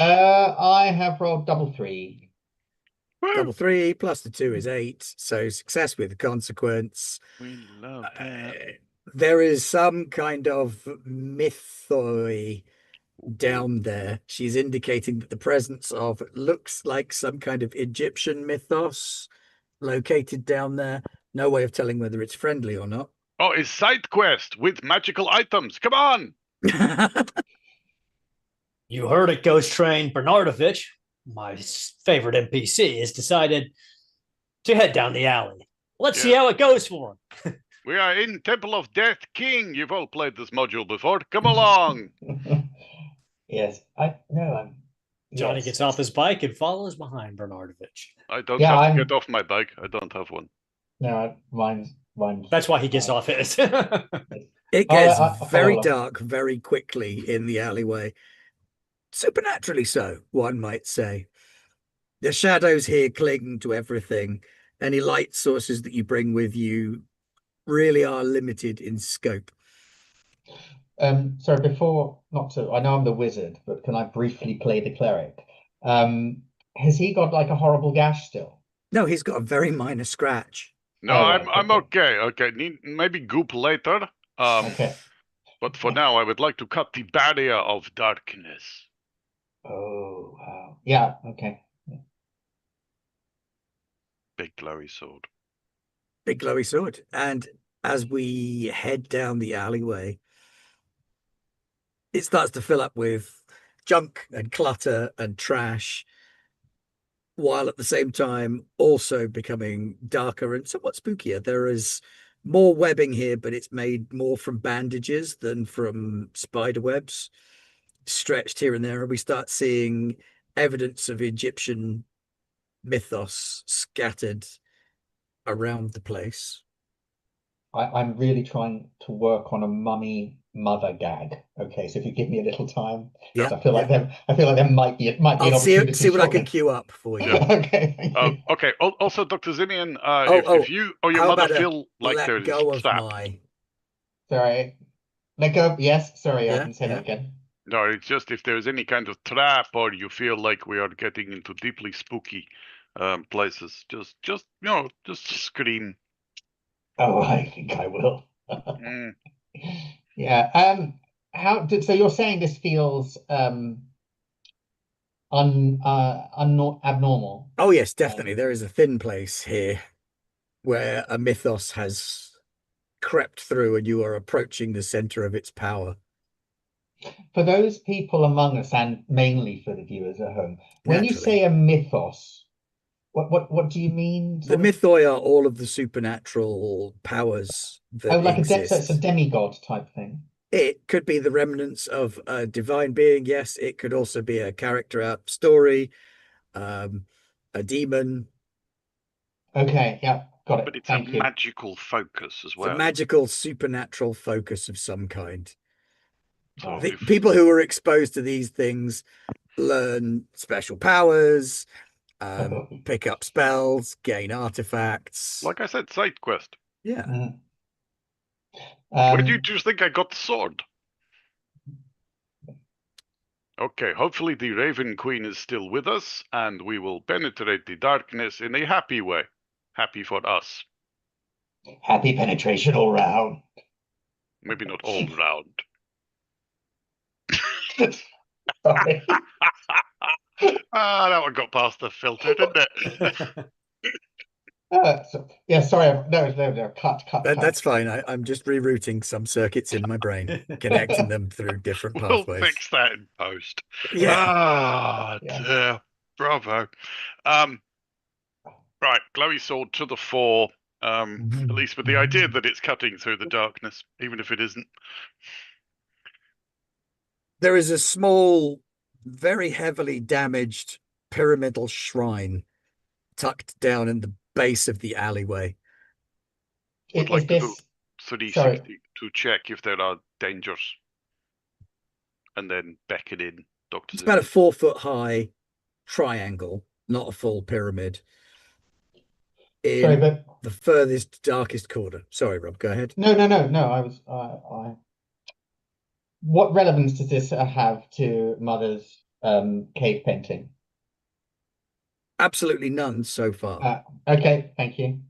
I have rolled double 3. Double 3 plus the 2 is 8, so success with consequence. We love that. There is some kind of mythoi down there. She's indicating that the presence of looks like some kind of Egyptian mythos located down there. No way of telling whether it's friendly or not. Oh, a side quest with magical items. Come on. You heard it, Ghost Train. Bernardovich, my favorite NPC, has decided to head down the alley. Let's see how it goes for him. We are in Temple of Death King. You've all played this module before. Come along. Yes, Johnny gets off his bike and follows behind Bernardovich. I don't have to get off my bike. I don't have one. No, mine's. That's why he gets off his. It gets very dark very quickly in the alleyway. Supernaturally so, one might say. The shadows here cling to everything. Any light sources that you bring with you really are limited in scope. So I know I'm the wizard, but can I briefly play the cleric? Has he got like a horrible gash still? No, he's got a very minor scratch. No, I'm okay. Okay, maybe goop later. Okay. But for now, I would like to cut the barrier of darkness. Oh, wow. Yeah, okay. Big glowy sword. big glowy sword. And as we head down the alleyway, it starts to fill up with junk and clutter and trash, while at the same time also becoming darker and somewhat spookier. There is more webbing here, but it's made more from bandages than from spider webs, stretched here and there. And we start seeing evidence of Egyptian mythos scattered around the place. I'm really trying to work on a mummy mother gag. Okay, so if you give me a little time, Yeah, I feel like there might be an I'll opportunity. see what I can shortly. queue up for you. Okay, thank you. Okay. Also, Dr. Zimian, Oh, if you or your how mother about feel like let there is go of trap, my Sorry. Let go. Yes, sorry, I yeah can say yeah. that again. no, it's just if there's any kind of trap or you feel like we are getting into deeply spooky places, just scream. Oh, I think I will. Mm. Yeah. So you're saying this feels abnormal? Oh yes, definitely. There is a thin place here where a mythos has crept through and you are approaching the center of its power. For those people among us, and mainly for the viewers at home, when you Naturally. say a mythos, what do you mean? The mythoi are all of the supernatural powers Oh, that like so it's a exist. demigod type thing. It could be the remnants of a divine being, yes. It could also be a character out story, um, a demon. Okay, yeah, got it. But it's a Thank you. magical focus as It's a well. magical supernatural focus of some kind. So Right. The if people who are exposed to these things learn special powers, pick up spells, gain artifacts. like I said, side quest. Yeah. Mm. Where do you think I got the sword? Okay, hopefully the Raven Queen is still with us, and we will penetrate the darkness in a happy way. Happy for us. Happy penetration all round. Maybe not all round. Sorry. That one got past the filter, didn't it? Yeah, sorry. No. Cut. That's fine. I'm just rerouting some circuits in my brain, connecting them through different We'll pathways. fix that in post. Yeah. Ah, Yeah. dear. Bravo. Right, glowy sword to the fore. At least with the idea that it's cutting through the darkness, even if it isn't. There is a small, very heavily damaged pyramidal shrine tucked down in the base of the alleyway. Would Is like to do this 360 to check if there are dangers. And then beckon in Dr. It's about a Zimian. 4 foot high triangle, not a full pyramid, sorry, in but the furthest, darkest corner. Sorry, Rob, go ahead. no. I what relevance does this have to Mother's cave painting? Absolutely none so far. Okay, thank you.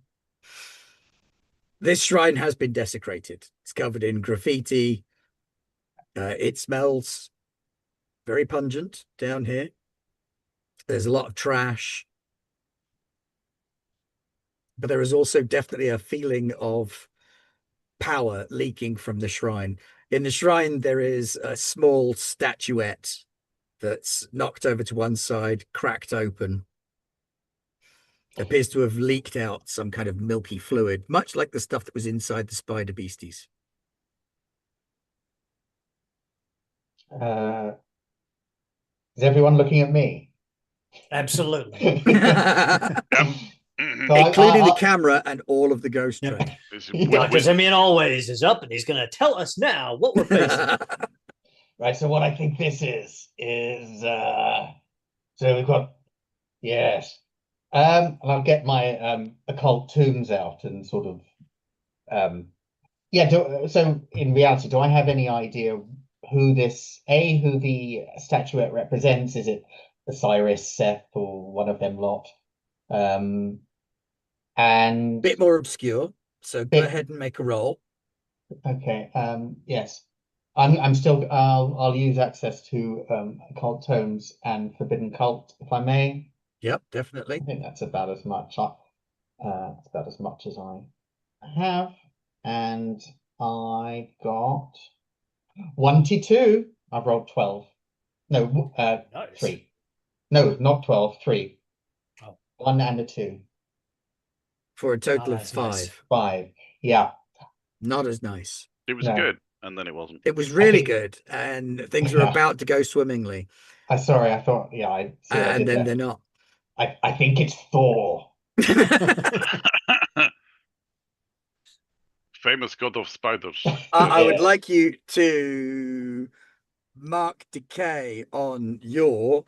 This shrine has been desecrated. It's covered in graffiti. It smells very pungent down here. There's a lot of trash. But there is also definitely a feeling of power leaking from the shrine. In the shrine, there is a small statuette that's knocked over to one side, cracked open. Appears to have leaked out some kind of milky fluid, much like the stuff that was inside the spider beasties. Is everyone looking at me? Absolutely. Mhm. So Including the camera and all of the ghost Yeah. train. Dr. Zimian always is up and he's going to tell us now what we're facing. Right, so what I think this is so we've got yes. And I'll get my occult tombs out and sort of so in reality, do I have any idea who who the statuette represents? Is it Osiris, Seth, or one of them lot? And Bit more obscure. So go bit ahead and make a roll. okay, yes. I'm still I'll use access to occult tomes and forbidden cult if I may. Yep, I definitely. think that's about as much. It's about as much as I I have, and I got 1 to 2. I've rolled 12. No, Nice. 3. No, not 12, 3. Oh. 1 and a 2. For a total of as nice. 5. 5. Yeah. Not as nice. It was No. good, and then it wasn't. It was really think- good, and things were about to go swimmingly, Sorry, I thought, yeah, I see what I and did then there. they're not. I think it's Thor. Famous god of spiders. I would Yeah. like you to mark decay on your.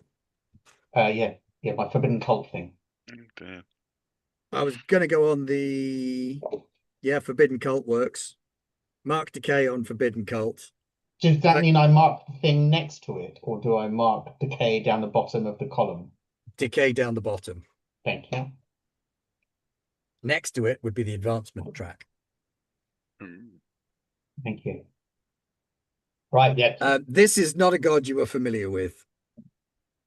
Yeah, my forbidden cult thing. Oh, dear. I was going to go on the. Yeah, forbidden cult works. Mark decay on forbidden cult. Does that Like- mean I mark the thing next to it, or do I mark decay down the bottom of the column? Decay down the bottom. Thank you. Next to it would be the advancement track. Mm. Thank you. Right, yeah. This is not a god you are familiar with.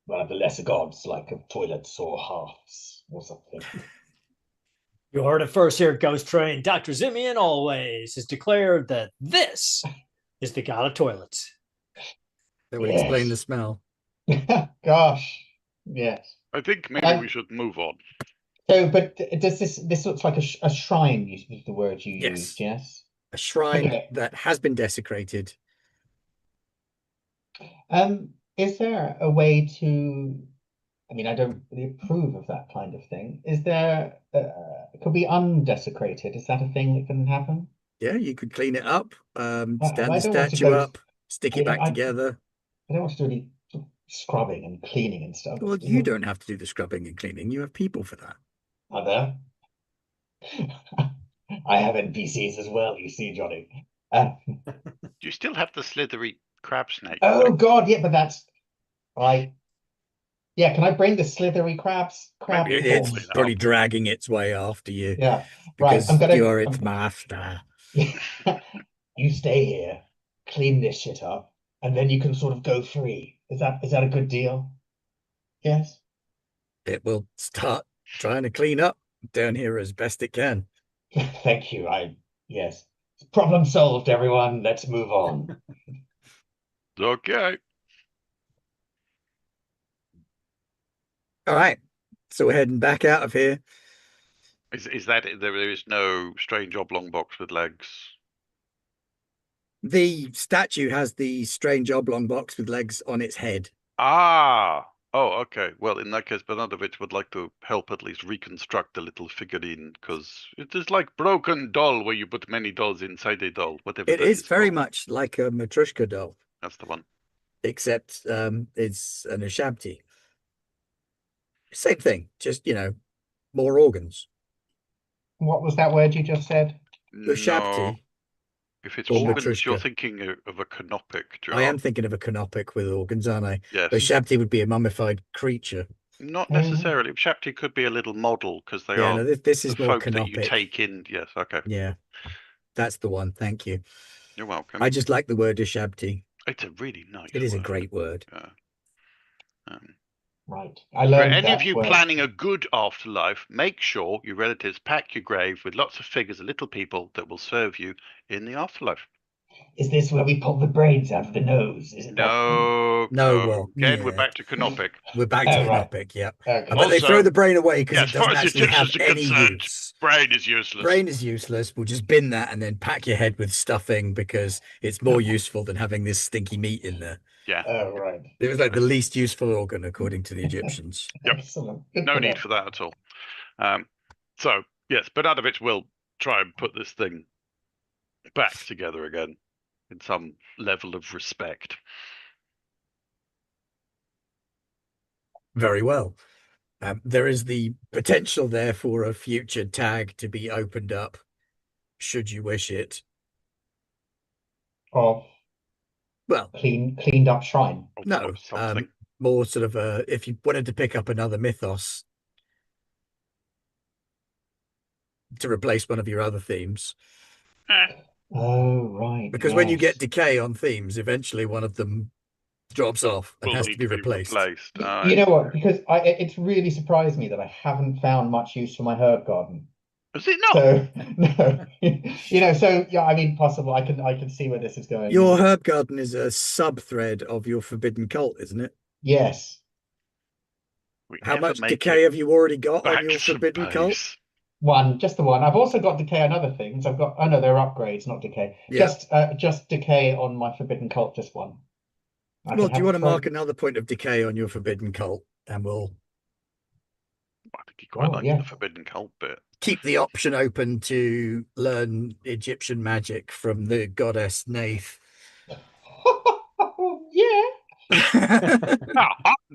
One of the lesser gods, like of toilets or hearths or something. You heard it first here, Ghost Train. Dr. Zimian always has declared that this is the god of toilets. That would Yes. explain the smell. Gosh, yes. I think maybe we should move on. So, but does this looks like a shrine? Is the word you Yes. used? Yes. A shrine Okay. that has been desecrated. Is there a way to? I mean, I don't really approve of that kind of thing. Is there? It could be undesecrated. Is that a thing that can happen? Yeah, you could clean it up, stand I the don't want to statue go- up, stick it back I- together. I don't want to do any sort of scrubbing and cleaning and stuff. Well, you don't have to do the scrubbing and cleaning. You have people for that. Are there? I have NPCs as well, you see, Johnny. Do you still have the slithery crab snake? Oh God, yeah, but that's right. Yeah, can I bring the slithery crab? Maybe It's Probably not. probably dragging its way after you Yeah, right. because I'm gonna. you are its master. You stay here, clean this shit up, and then you can sort of go free. Is that a good deal? Yes. It will start trying to clean up down here as best it can. Thank you. Yes. Problem solved, everyone. Let's move on. Okay. All right. So we're heading back out of here. Is that there is no strange oblong box with legs? The statue has the strange oblong box with legs on its head. Ah. Oh, okay. Well, in that case, Bernardovich would like to help at least reconstruct the little figurine because it is like broken doll where you put many dolls inside a doll. Whatever. It that is very called. much like a Matryoshka doll, That's the one. except it's an Ushabti. Same thing, just, more organs. What was that word you just said? No, Ushabti. if it's Or organs, you're Matryoshka. thinking of a canopic jar. I am thinking of a canopic with organs, aren't I? Yes. Ushabti would be a mummified creature. Not Oh. necessarily. Shapti could be a little model because they Yeah, are no, this the is more folk that you canopic. take in. Yes. Okay. Yeah, that's the one. Thank you. You're welcome. I just like the word Ushabti. It's a really nice. It is a word. great word. Yeah. Right. I For learned any of that you word. planning a good afterlife, make sure your relatives pack your grave with lots of figures of little people that will serve you in the afterlife. Is this where we pull the brains out of the nose? Is it not? No. No, well, Again, we're yeah. back to canopic. We're back to Oh, right. canopic, yeah. Okay. But they Also- throw the brain away because Yeah, it as far doesn't as the actually have Egyptians are any concerned, use. Brain is useless. Brain is useless. We'll just bin that and then pack your head with stuffing because it's more useful than having this stinky meat in there. Yeah. Oh, right. It was like the least useful organ, according to the Egyptians. Yep. Excellent. Good No for need them. for that at all. So yes, Bernardovich will try and put this thing back together again in some level of respect. Very well. There is the potential there for a future tag to be opened up, should you wish it. Of Well, cleaned up shrine. no, Of something. more sort of if you wanted to pick up another mythos to replace one of your other themes. Oh, right. Because when you get yes. decay on themes, eventually one of them drops off and Will has need to be replaced. You know what? Because it's really surprised me that I haven't found much use for my herb garden. Is it not? So no, so yeah, I mean, possible. I can see where this is going. Your yeah. herb garden is a sub-thread of your forbidden cult, isn't it? Yes, We How ever much make decay it have you already got on back your to forbidden cult? base? just the one. I've also got decay on other things. I've got. Oh no, they're upgrades, not decay. Yeah. Just decay on my forbidden cult. Just one. I Well, can do you have want to pro- mark another point of decay on your forbidden cult? And we'll I think he quite Oh, likes yeah. the forbidden cult bit. keep the option open to learn Egyptian magic from the goddess Nath. Yeah.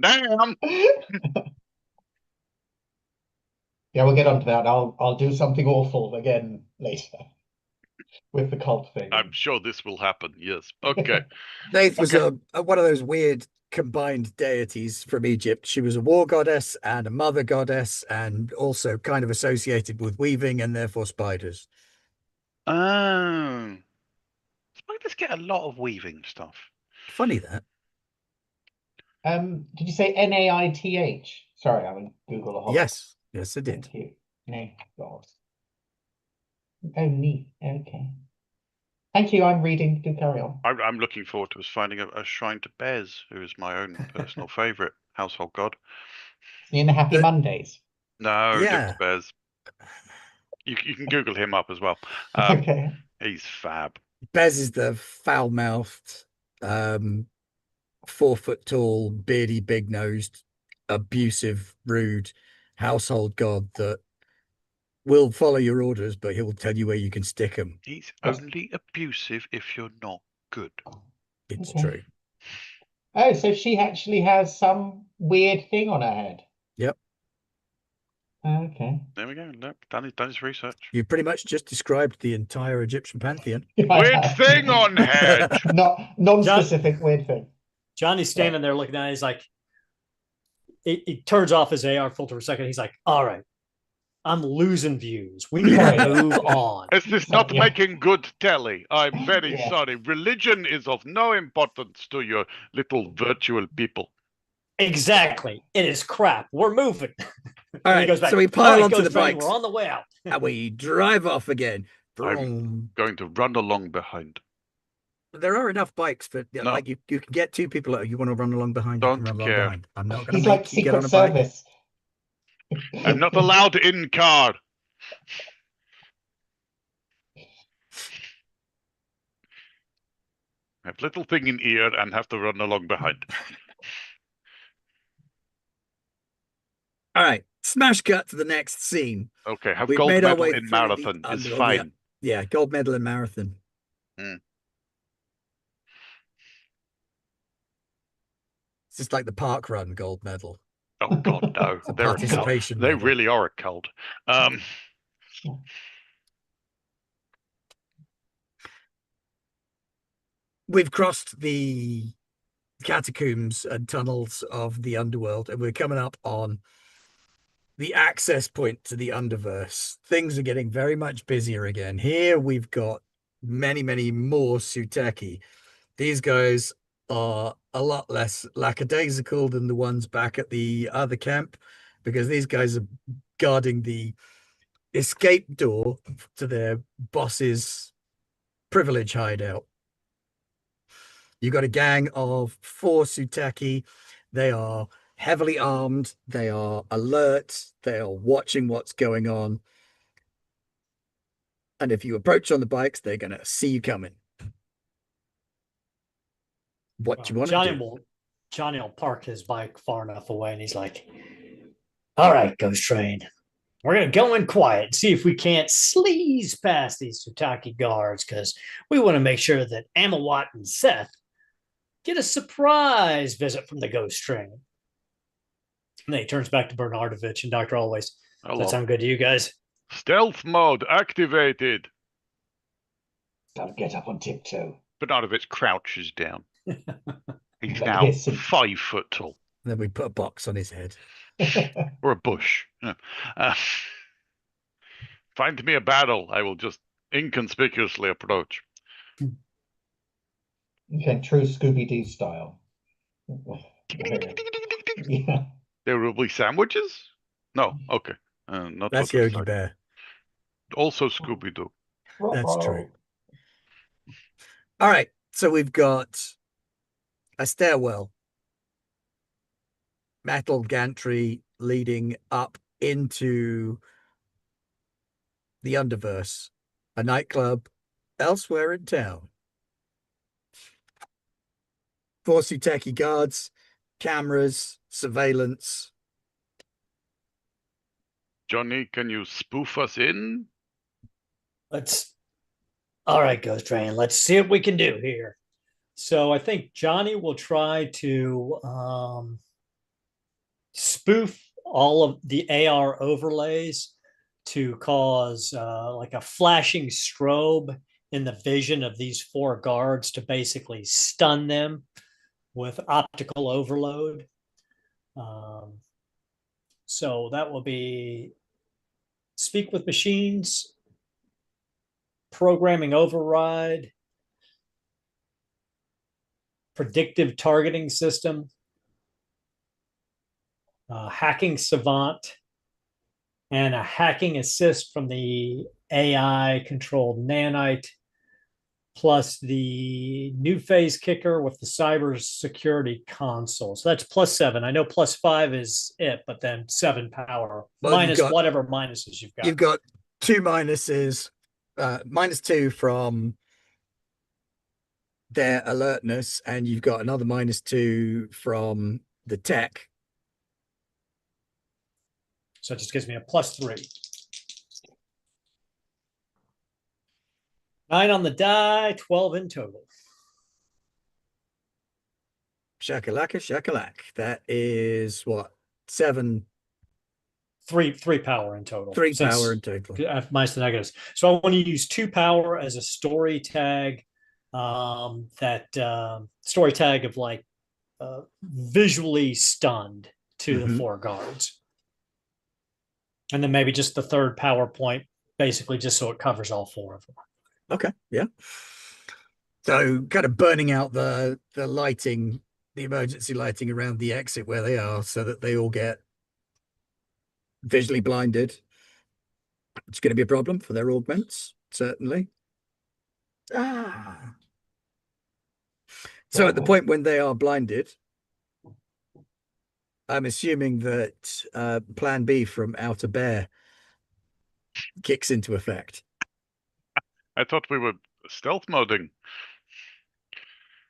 Damn! Yeah, we'll get onto that. I'll do something awful again later with the cult thing. I'm sure this will happen. Yes. Okay. Nath was Okay. one of those weird combined deities from Egypt. She was a war goddess and a mother goddess, and also kind of associated with weaving and therefore spiders. Oh. Spiders get a lot of weaving stuff. Funny that. Did you say NAITH? Sorry, I mean Google a whole lot. Yes, yes, I did. Thank you. No, God. Oh, neat. Okay. Thank you. I'm reading. Do carry on. I'm looking forward to us finding a shrine to Bez, who is my own personal favourite household god. In the Happy But- Mondays. No, Yeah. different Bez. You can Google him up as well. Okay. He's fab. Bez is the foul-mouthed, 4 foot tall, beardy, big-nosed, abusive, rude household god that will follow your orders, but he'll tell you where you can stick them. He's Yes. only abusive if you're not good. It's Okay. true. Oh, so she actually has some weird thing on her head. Yep. Okay. There we go. Look, done his research. You pretty much just described the entire Egyptian pantheon. Weird thing on head. Not non-specific weird thing. Johnny's standing there looking at it. He's like, he turns off his AR filter for a second. He's like, all right, I'm losing views. We need to move on. Is this not making good telly? I'm very Yeah. sorry. Religion is of no importance to your little virtual people. Exactly. It is crap. We're moving. All And he right, goes back, so we "All pile right, onto Ghost the Train, bikes We're on the way out. and we drive off again. I'm Vroom. going to run along behind. There are enough bikes for No. like you can get 2 people. You want to run along behind, you Don't can run care. along behind. I'm not going He's to like make you get on Secret a bike. Service. I'm not allowed in car. I have little thing in ear and have to run along behind. All right, smash cut to the next scene. Okay, have We've gold made our medal way in through marathon the is underworld, fine. Yeah, gold medal in marathon. Mm. It's just like the park run gold medal. Oh God, no! It's a They're a cult. participation They medal. really are a cult. We've crossed the catacombs and tunnels of the underworld, and we're coming up on the access point to the underverse. Things are getting very much busier again. Here we've got many, many more Suteki. These guys are a lot less lackadaisical than the ones back at the other camp, because these guys are guarding the escape door to their boss's privilege hideout. You've got a gang of 4 Suteki. They are heavily armed. They are alert. They are watching what's going on. And if you approach on the bikes, they're going to see you coming. What do you want to do? Johnny will park his bike far enough away, and he's like, all right, Ghost Train. We're going to go in quiet and see if we can't sleaze past these Sutaki guards, because we want to make sure that Amawat and Seth get a surprise visit from the Ghost Train. And then he turns back to Bernardovich and Dr. Always. Does that sound good to you guys? Stealth mode activated. Gotta get up on tiptoe. Bernardovich crouches down. He's Like now this. 5 foot tall. Then we put a box on his head. Or a bush. Yeah. Find me a barrel. I will just inconspicuously approach. Okay, true Scooby-Doo style. Yeah. There will be sandwiches? No. Okay. Not That's what I Yogi said. Bear. Also Scooby-Doo. That's true. All right. So we've got a stairwell, metal gantry leading up into the underverse, a nightclub elsewhere in town. Force Uteki guards, cameras, surveillance. Johnny, can you spoof us in? All right, Ghost Train, let's see what we can do here. So I think Johnny will try to spoof all of the AR overlays to cause like a flashing strobe in the vision of these four guards to basically stun them with optical overload. So that will be speak with machines, programming override, predictive targeting system, hacking savant, and a hacking assist from the AI controlled nanite, plus the new phase kicker with the cyber security console. So that's +7. I know +5 is it, but then 7 power, Well, minus whatever minuses you've got. You've got 2 minuses, -2 from their alertness, and you've got another -2 from the tech. So it just gives me a +3. 9 on the die, 12 in total. Shakalaka, shakalak. That is what? 7. 3 power in total. 3 power in total. Minus the negatives. So I want to use 2 power as a story tag. Story tag of like visually stunned to the 4 guards. And then maybe just the 3rd PowerPoint, basically just so it covers all 4 of them. Okay, yeah. So kind of burning out the lighting, the emergency lighting around the exit where they are, so that they all get visually blinded. It's going to be a problem for their augments, certainly. So at the point when they are blinded, I'm assuming that Plan B from Outer Bear kicks into effect. I thought we were stealth moding.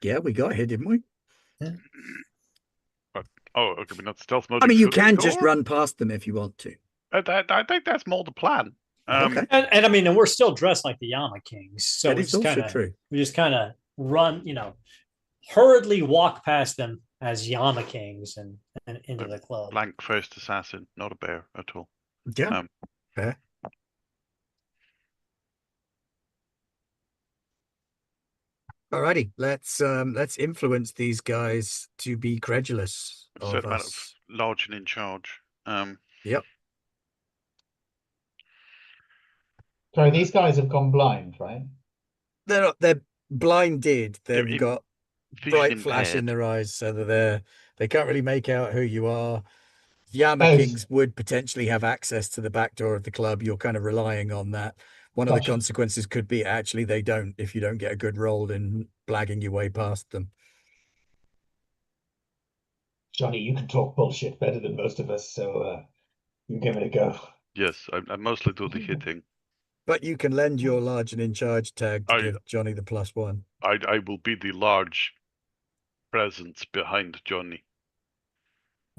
Yeah, we got here, didn't we? Yeah. But, okay, we're not stealth moding. I mean, you can just run past them if you want to. I think that's more the plan. Okay. And I mean, and we're still dressed like the Yama Kings. So that is also true. We just kind of run, hurriedly walk past them as Yama Kings and into the club. Blank first assassin, not a bear at all. Yeah. Fair. Alrighty, let's influence these guys to be credulous of Amount of us. large and in charge. Yep. Sorry, these guys have gone blind, right? They're blinded. They've They're got bright flash in their eyes, so that they can't really make out who you are. Yama Kings would potentially have access to the back door of the club. You're kind of relying on that. One of the consequences could be actually they don't, if you don't get a good roll in blagging your way past them. Johnny, you can talk bullshit better than most of us, so you give it a go. Yes, I mostly do the hitting. But you can lend your large and in charge tag to give Johnny the +1. I will be the large presence behind Johnny.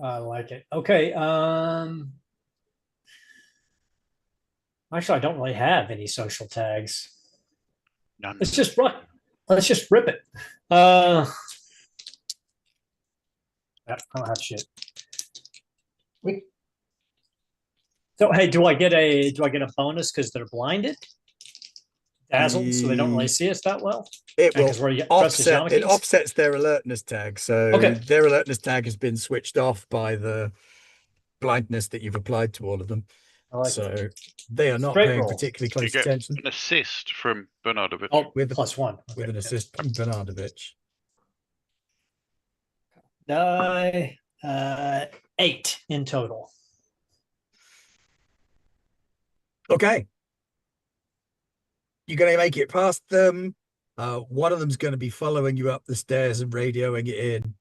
I like it. Okay. Actually, I don't really have any social tags. None. Let's just rip it. I don't have shit. So hey, do I get a bonus because they're blinded? Dazzled, so they don't really see us that well? It will offsets their alertness tag. So their alertness tag has been switched off by the blindness that you've applied to all of them. So they are not paying particularly close attention. An assist from Bernardovich. Oh, with +1. Okay. With an assist from Bernardovich. 8 in total. Okay. You're going to make it past them. One of them's going to be following you up the stairs and radioing it in.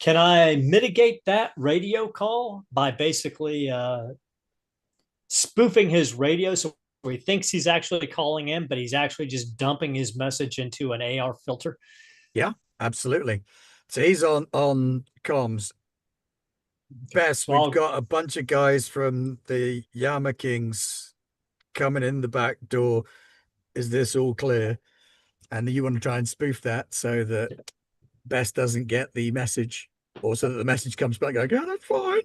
Can I mitigate that radio call by basically spoofing his radio so he thinks he's actually calling in, but he's actually just dumping his message into an AR filter? Yeah, absolutely. So he's on comms. Bess, So we've got a bunch of guys from the Yama Kings coming in the back door. Is this all clear? And you want to try and spoof that so that Bess doesn't get the message, or so that the message comes back going, "Yeah, that's fine.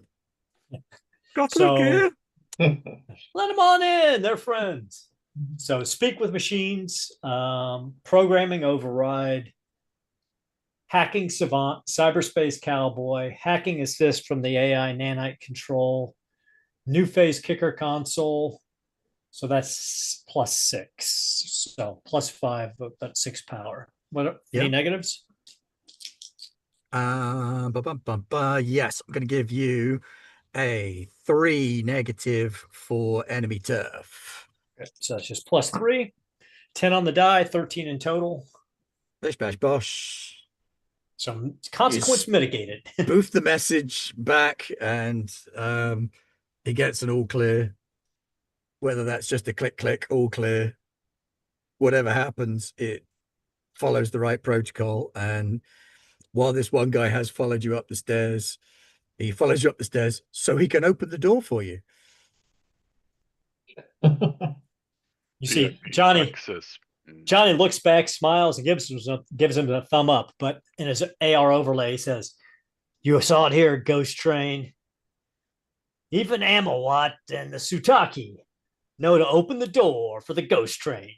Got to So- gear." let them on in. They're friends. So speak with machines, programming override, hacking savant, cyberspace cowboy, hacking assist from the AI nanite control, new phase kicker console. So that's +6. So +5, but 6 power. What any Yeah. negatives? Yes, I'm going to give you a 3 negative for enemy turf. So that's just +3. 10 on the die, 13 in total. Bish bash bosh. So consequence mitigated. Boof the message back, and he gets an all clear. Whether that's just a click, click, all clear, whatever happens, it follows the right protocol. And while this one guy has followed you up the stairs, he follows you up the stairs so he can open the door for you. You see, VIP Johnny access. Johnny looks back, smiles, and gives him a thumb up. But in his AR overlay, he says, "You saw it here, Ghost Train. Even Amawat and the Sutaki know to open the door for the Ghost Train."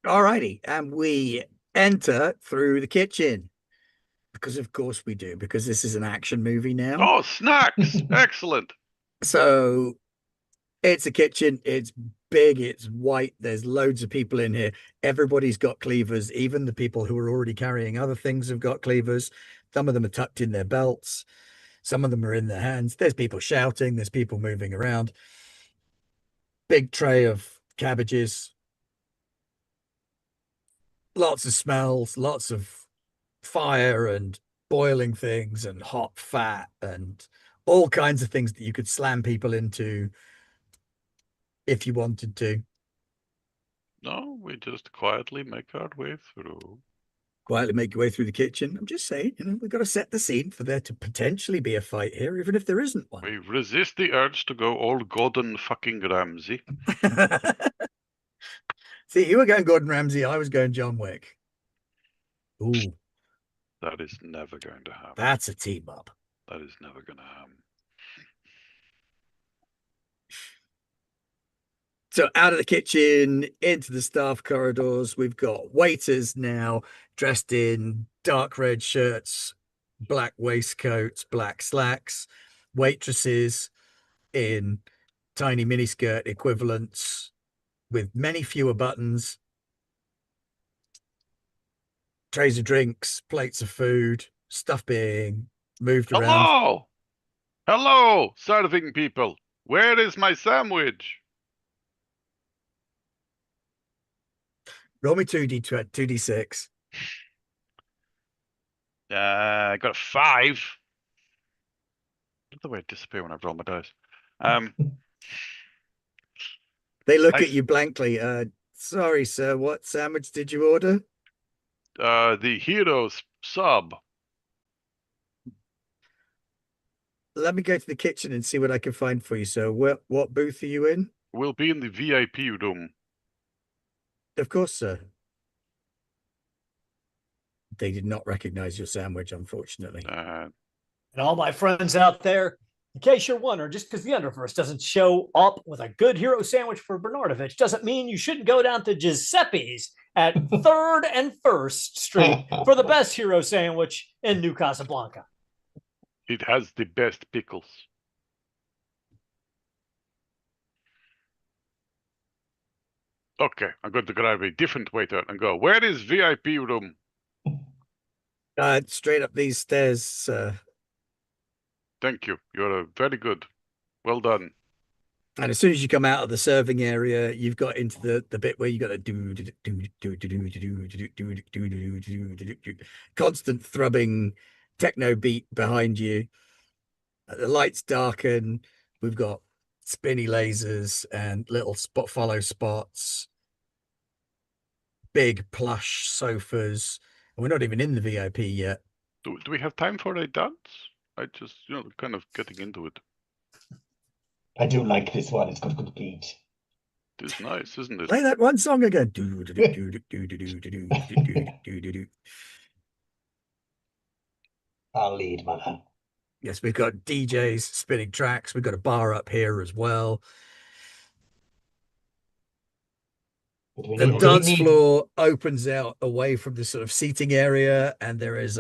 All righty. And we enter through the kitchen. Because of course we do, because this is an action movie now. Oh, snacks! Excellent. So it's a kitchen, it's big, it's white, there's loads of people in here. Everybody's got cleavers, even the people who are already carrying other things have got cleavers. Some of them are tucked in their belts, some of them are in their hands. There's people shouting, there's people moving around. Big tray of cabbages, lots of smells, lots of fire and boiling things and hot fat and all kinds of things that you could slam people into if you wanted to. No, we just quietly make our way through. Quietly make your way through the kitchen. I'm just saying, we've got to set the scene for there to potentially be a fight here, even if there isn't one. We resist the urge to go all Gordon fucking Ramsay. See, you were going Gordon Ramsay, I was going John Wick. Ooh, That is never going to happen. that's a team up. That is never going to happen. So out of the kitchen, into the staff corridors, we've got waiters now dressed in dark red shirts, black waistcoats, black slacks, waitresses in tiny miniskirt equivalents with many fewer buttons, trays of drinks, plates of food, stuff being moved around. Hello! Hello, serving people. Where is my sandwich? Roll me 2d6. I got a 5. Look the way it disappear when I roll my dice. They look I- at you blankly. Sorry, sir, what sandwich did you order? The hero's sub. Let me go to the kitchen and see what I can find for you. So what booth are you in? Will be in the VIP room. Of course, sir. They did not recognize your sandwich, unfortunately. Uh, And all my friends out there, in case you're wondering, just because the Underverse doesn't show up with a good hero sandwich for Bernardovich doesn't mean you shouldn't go down to Giuseppe's at 3rd and 1st Street for the best hero sandwich in New Casablanca. it has the best pickles. Okay, I'm going to grab a different waiter and go, where is VIP room? Straight up these stairs, sir. Thank you. You're very good. Well done. And as soon as you come out of the serving area, you've got into the bit where you got to constant thrubbing techno beat behind you. The lights darken. We've got spinny lasers and little follow spots, big plush sofas. We're not even in the VIP yet. Do we have time for a dance? I just, kind of getting into it. I do like this one. It's got a good beat. It's nice, isn't it? Play that one song again. I'll lead, mother. Yes, we've got DJs spinning tracks. We've got a bar up here as well. The dance floor opens out away from the sort of seating area, and there is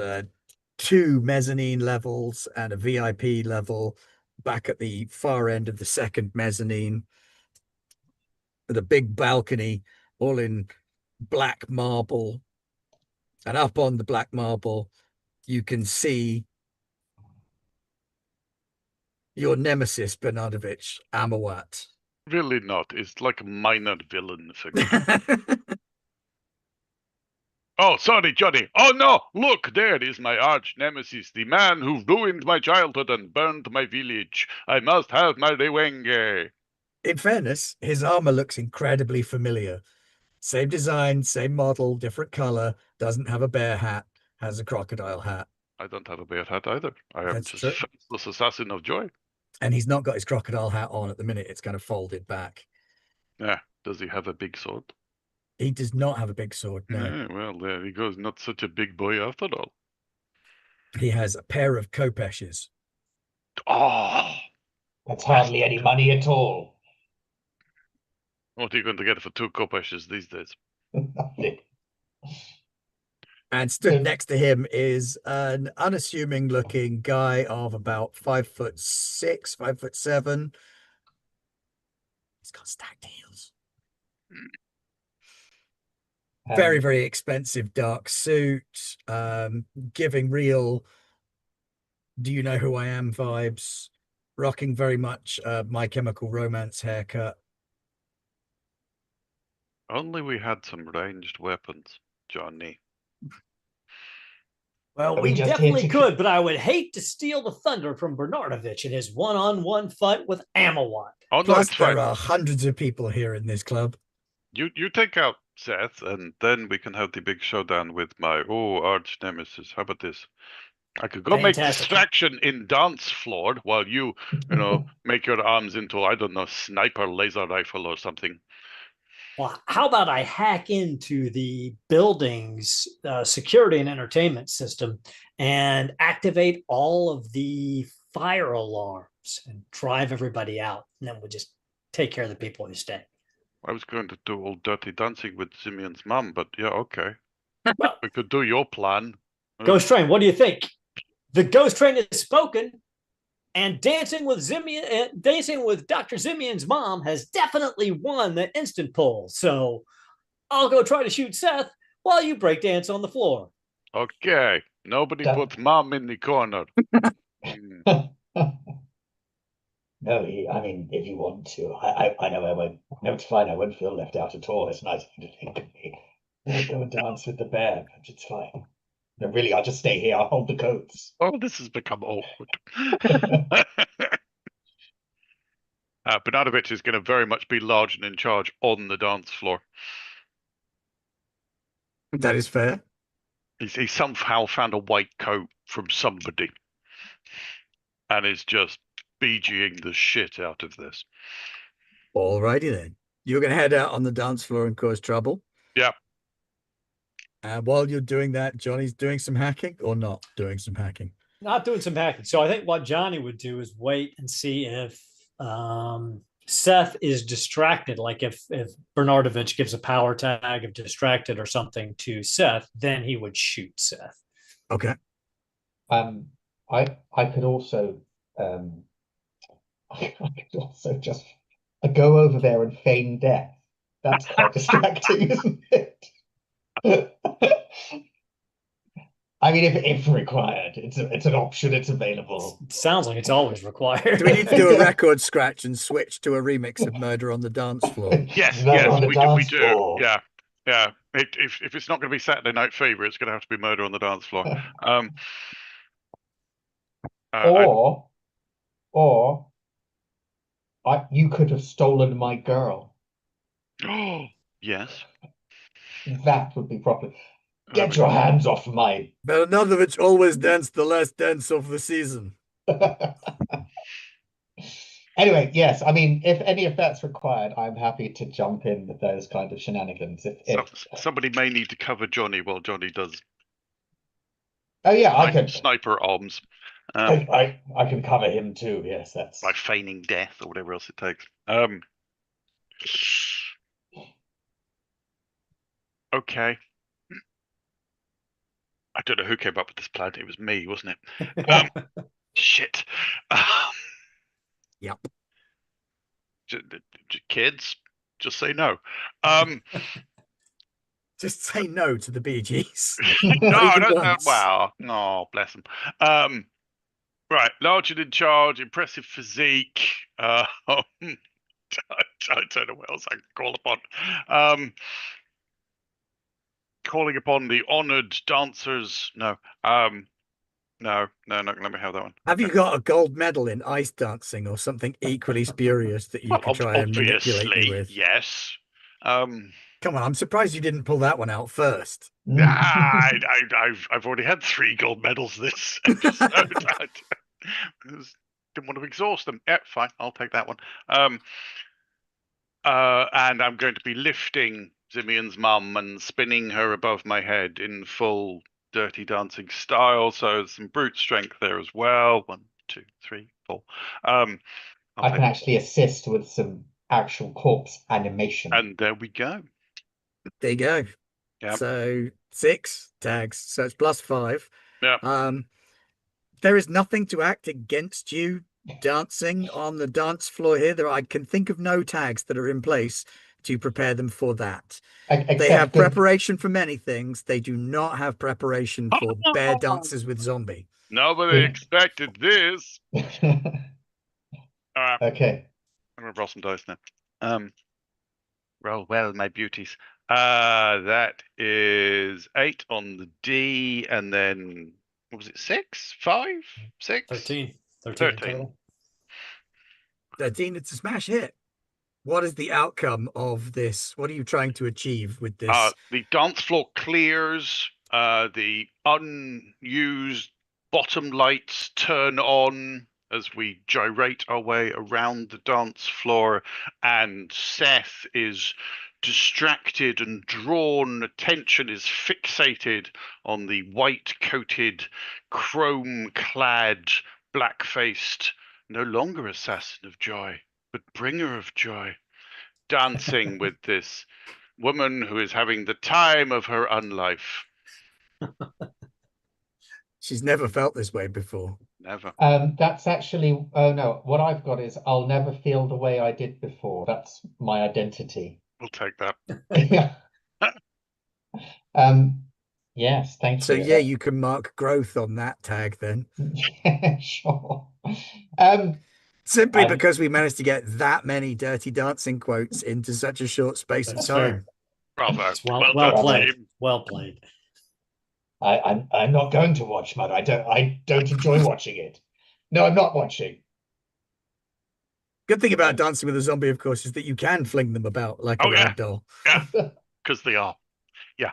two mezzanine levels and a VIP level back at the far end of the second mezzanine, with a big balcony all in black marble. And up on the black marble, you can see your nemesis, Bernardovich, Amawat. Really not. It's like a minor villain figure. Oh, sorry, Johnny. Oh, no. Look, there is my arch nemesis, the man who ruined my childhood and burned my village. I must have my revenge. In fairness, his armor looks incredibly familiar. Same design, same model, different color, doesn't have a bear hat, has a crocodile hat. I don't have a bear hat either. I am That's just true. faceless assassin of joy. And he's not got his crocodile hat on at the minute. It's kind of folded back. Yeah. Does he have a big sword? He does not have a big sword, no. Yeah, well, there he goes. Not such a big boy after all. He has a pair of kopeshes. Oh! That's hardly any money at all. What are you going to get for 2 kopeshes these days? Nothing. And stood next to him is an unassuming looking guy of about 5'6", 5'7". He's got stacked heels. Very, very expensive dark suit, giving real "do you know who I am" vibes, rocking very much My Chemical Romance haircut. Only we had some ranged weapons, Johnny. Well, we definitely could, but I would hate to steal the thunder from Bernardovich in his one-on-one fight with Amawat. Oh, no, Plus, it's fine. there are hundreds of people here in this club. You take out Seth, and then we can have the big showdown with my arch nemesis. How about this? I could go make distraction in dance floor while you make your arms into, I don't know, sniper laser rifle or something. Well, how about I hack into the building's security and entertainment system and activate all of the fire alarms and drive everybody out, and then we'll just take care of the people who stay. I was going to do all dirty dancing with Simeon's mum, but yeah, okay. We could do your plan. Ghost Train, what do you think? The Ghost Train has spoken, and dancing with Dr. Simeon's mom has definitely won the instant poll. So I'll go try to shoot Seth while you break dance on the floor. Okay. Nobody puts mom in the corner. No, I mean, if you want to, I know I won't. No, it's fine. I won't feel left out at all. It's nice to think of me. I'll go and dance with the bear, but it's fine. No, really, I'll just stay here. I'll hold the coats. Oh, this has become awkward. Bernardovich is going to very much be large and in charge on the dance floor. That is fair. He somehow found a white coat from somebody and is just BGing the shit out of this. Alrighty then. You're going to head out on the dance floor and cause trouble. Yeah. And while you're doing that, Johnny's doing some hacking or not doing some hacking? Not doing some hacking. So I think what Johnny would do is wait and see if Seth is distracted. Like if Bernardovich gives a power tag of distracted or something to Seth, then he would shoot Seth. Okay. I could also just go over there and feign death. That's quite distracting, isn't it? I mean, if required, it's an option. It's available. It sounds like it's always required. Do we need to do a record scratch and switch to a remix of Murder on the Dance Floor? Yes, Murder yes, on the we dance do. floor. Yeah, yeah. If it's not going to be Saturday Night Fever, it's going to have to be Murder on the Dance Floor. Um, Or you could have stolen my girl. oh, yes. That would be proper. Get your hands off my. Belanovich always danced the last dance of the season. Anyway, yes. I mean, if any of that's required, I'm happy to jump in with those kind of shenanigans. Somebody may need to cover Johnny while Johnny does Oh yeah, I can. sniper arms. I can cover him too. Yes, that's by feigning death or whatever else it takes. Okay. I don't know who came up with this plan. It was me, wasn't it? Shit. Yep. Kids, just say no. Just say no to the Bee Gees. No. Wow. No, bless them. Right, large and in charge, impressive physique. I don't know what else I can call upon. Calling upon the honoured dancers. No. No, not going to let me have that one. Have you got a gold medal in ice dancing or something equally spurious that you could try and manipulate me with? Yes. Come on, I'm surprised you didn't pull that one out first. I've already had 3 gold medals this episode. I didn't want to exhaust them. Yeah, fine, I'll take that one. And I'm going to be lifting Zimian's mum and spinning her above my head in full Dirty Dancing style. So some brute strength there as well. 1, 2, 3, 4. I can actually assist with some actual corpse animation. And there we go. There you go. Yep. So 6 tags. So it's +5. Yeah. There is nothing to act against you dancing on the dance floor here. I can think of no tags that are in place to prepare them for that. They have preparation for many things. They do not have preparation for bear dances with zombie. Nobody expected this. Okay. I'm gonna roll some dice now. Roll well, my beauties. That is 8 on the D, and then what was it? 6, 5, 6, 13. 13. 13. It's a smash hit. What is the outcome of this? What are you trying to achieve with this? The dance floor clears. The unused bottom lights turn on as we gyrate our way around the dance floor, and Seth is distracted and drawn. Attention is fixated on the white-coated, chrome-clad, black-faced, no longer assassin of joy, but bringer of joy, dancing with this woman who is having the time of her unlife. She's never felt this way before. Never. That's actually, oh no, what I've got is I'll never feel the way I did before. That's my identity. We'll take that. Yes, thank you. So yeah, you can mark growth on that tag then. Yeah, sure. Simply because we managed to get that many Dirty Dancing quotes into such a short space of time. Bravo. Well played. Well played. I'm not going to watch Mother. I don't enjoy watching it. No, I'm not watching. Good thing about Dancing with a Zombie, of course, is that you can fling them about like a rag doll. Yeah, because they are. Yeah.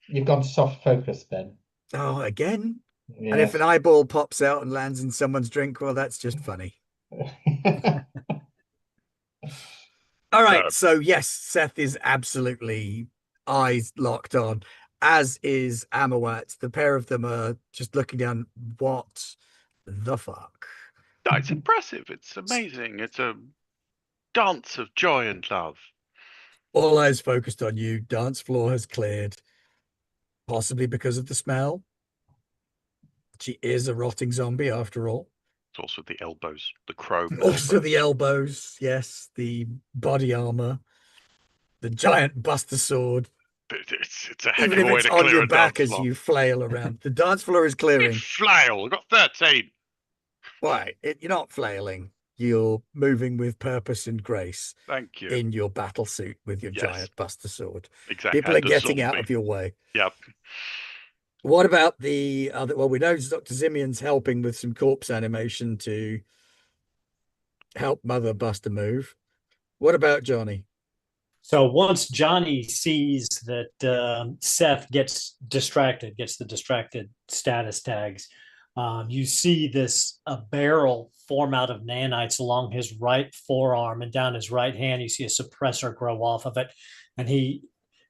You've gone soft focus, Ben. Oh, again? Yes. And if an eyeball pops out and lands in someone's drink, well, that's just funny. All right. So yes, Seth is absolutely eyes locked on, as is Amawat. The pair of them are just looking down. What the fuck? It's impressive. It's amazing. It's a dance of joy and love. All eyes focused on you. Dance floor has cleared, possibly because of the smell. She is a rotting zombie after all. It's also the elbows, the chrome. Also the elbows, yes. The body armor, the giant buster sword. It's a heck Even of if a way it's to on clear your a back dance as floor. you flail around. The dance floor is clearing. Flail, got 13. Why? You're not flailing. You're moving with purpose and grace Thank you. in your battle suit with your Yes. giant buster sword. Exactly. People are And a getting out zombie. of your way. Yep. What about the other? Well, we know Dr. Zimian's helping with some corpse animation to help Mother Buster move. What about Johnny? So once Johnny sees that Seth gets the distracted status tags, you see this a barrel form out of nanites along his right forearm and down his right hand. You see a suppressor grow off of it, and he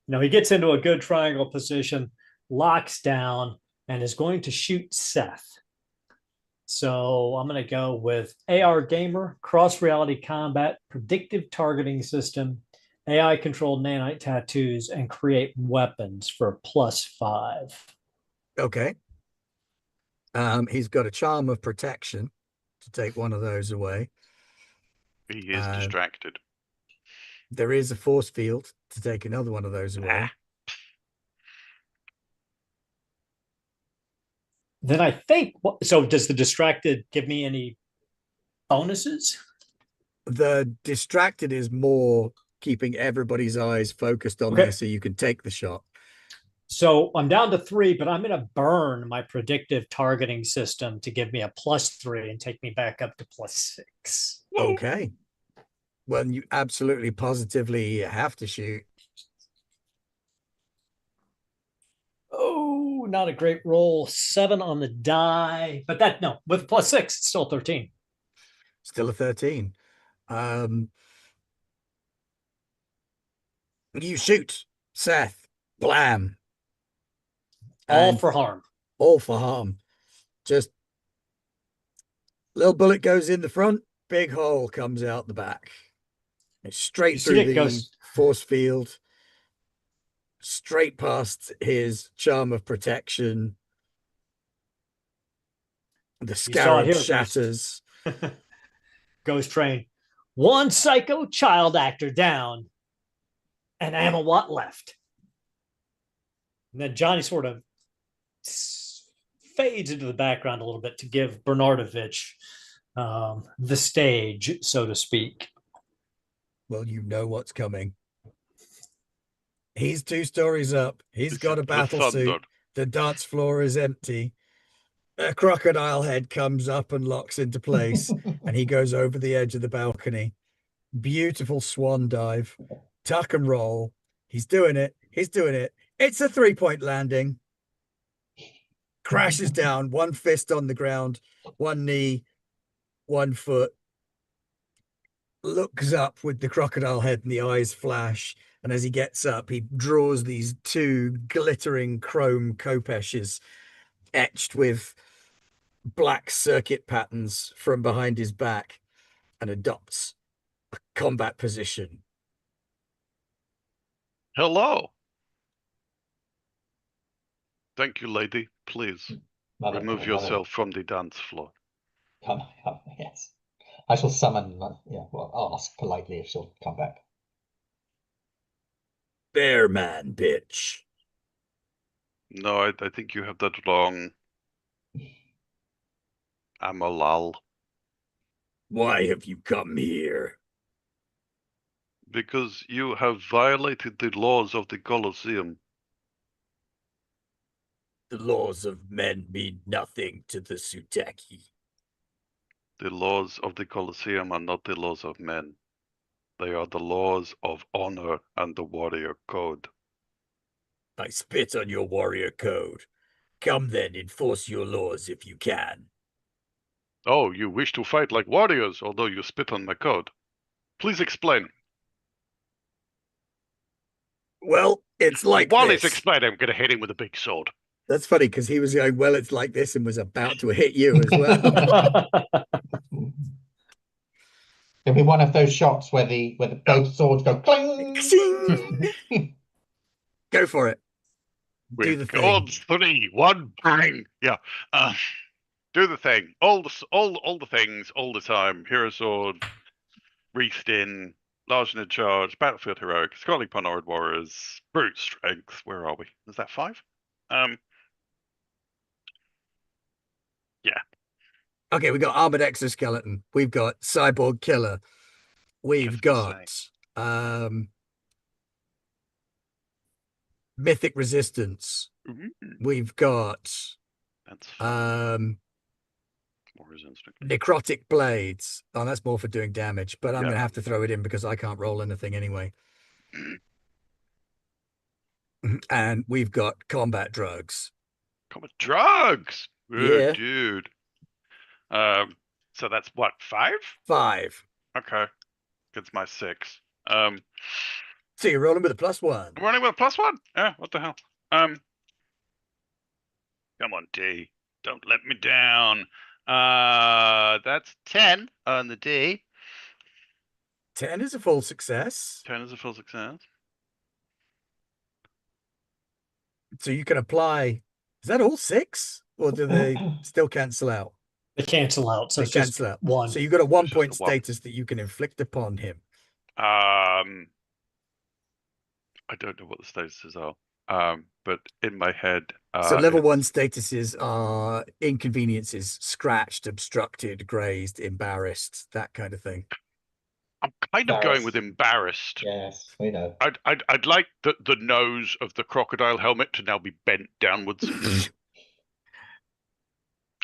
gets into a good triangle position, locks down, and is going to shoot Seth. So I'm going to go with AR Gamer, Cross Reality Combat, Predictive Targeting System, AI controlled nanite tattoos, and create weapons for +5. Okay. He's got a charm of protection to take one of those away. He is distracted. There is a force field to take another one of those away. Then I think, so does the distracted give me any bonuses? The distracted is more keeping everybody's eyes focused on there so you can take the shot. So I'm down to 3, but I'm going to burn my predictive targeting system to give me a +3 and take me back up to +6. Okay. Well, you absolutely positively have to shoot. Oh, not a great roll. 7 on the die, but with +6, it's still 13. Still a 13. You shoot, Seth. Blam. All for harm. All for harm. Just little bullet goes in the front, big hole comes out the back. It's straight through the force field, straight past his charm of protection. The scarab shatters. Ghost Train. 1 psycho child actor down, and Amawat left. And then Johnny sort of fades into the background a little bit to give Bernardovich the stage, so to speak. Well, you know what's coming. He's 2 stories up. He's got a battle suit. The dance floor is empty. A crocodile head comes up and locks into place, and he goes over the edge of the balcony. Beautiful swan dive, tuck and roll. He's doing it. He's doing it. It's a 3-point landing. Crashes down, 1 fist on the ground, 1 knee, 1 foot. Looks up with the crocodile head and the eyes flash. And as he gets up, he draws these 2 glittering chrome kopeshes etched with black circuit patterns from behind his back and adopts a combat position. Hello. Thank you, lady. Please remove yourself from the dance floor. Come, yes. I shall summon, I'll ask politely if she'll come back. Bear man, bitch. No, I think you have that wrong. I'm a lol. Why have you come here? Because you have violated the laws of the Colosseum. The laws of men mean nothing to the Suteki. The laws of the Colosseum are not the laws of men. They are the laws of honor and the warrior code. I spit on your warrior code. Come then, enforce your laws if you can. Oh, you wish to fight like warriors, although you spit on my code. Please explain. Well, it's like While this. he's explaining, I'm going to hit him with a big sword. That's funny because he was going, well, it's like this, and was about to hit you as well. It'll be one of those shots where both swords go cling. Go for it. Do the thing. On 3, 1 bang. Yeah. Do the thing. All the things all the time. Hero sword, reached in, large in charge, battlefield heroic, scholarly Ponard warriors, brute strength. Where are we? Is that 5? Yeah. Okay, we've got armored exoskeleton. We've got cyborg killer. We've got mythic resistance. We've got That's fine. necrotic blades. Oh, that's more for doing damage, but I'm gonna have to throw it in because I can't roll anything anyway. And we've got combat drugs. Combat drugs. Yeah. Dude. So that's what, 5? 5. Okay. Gets my 6. So you're rolling with a +1. I'm running with a +1. Yeah, what the hell? Come on, D. Don't let me down. That's 10 on the D. 10 is a full success. 10 is a full success. So you can apply. Is that all 6? Or do they still cancel out? They cancel out. So They it's just cancel out. 1. So you've got a 1-point just a 1. status that you can inflict upon him. I don't know what the statuses are. But in my head, So level 1 statuses are inconveniences, scratched, obstructed, grazed, embarrassed, that kind of thing. I'm kind of going with embarrassed. Yes, we know. I'd like the nose of the crocodile helmet to now be bent downwards.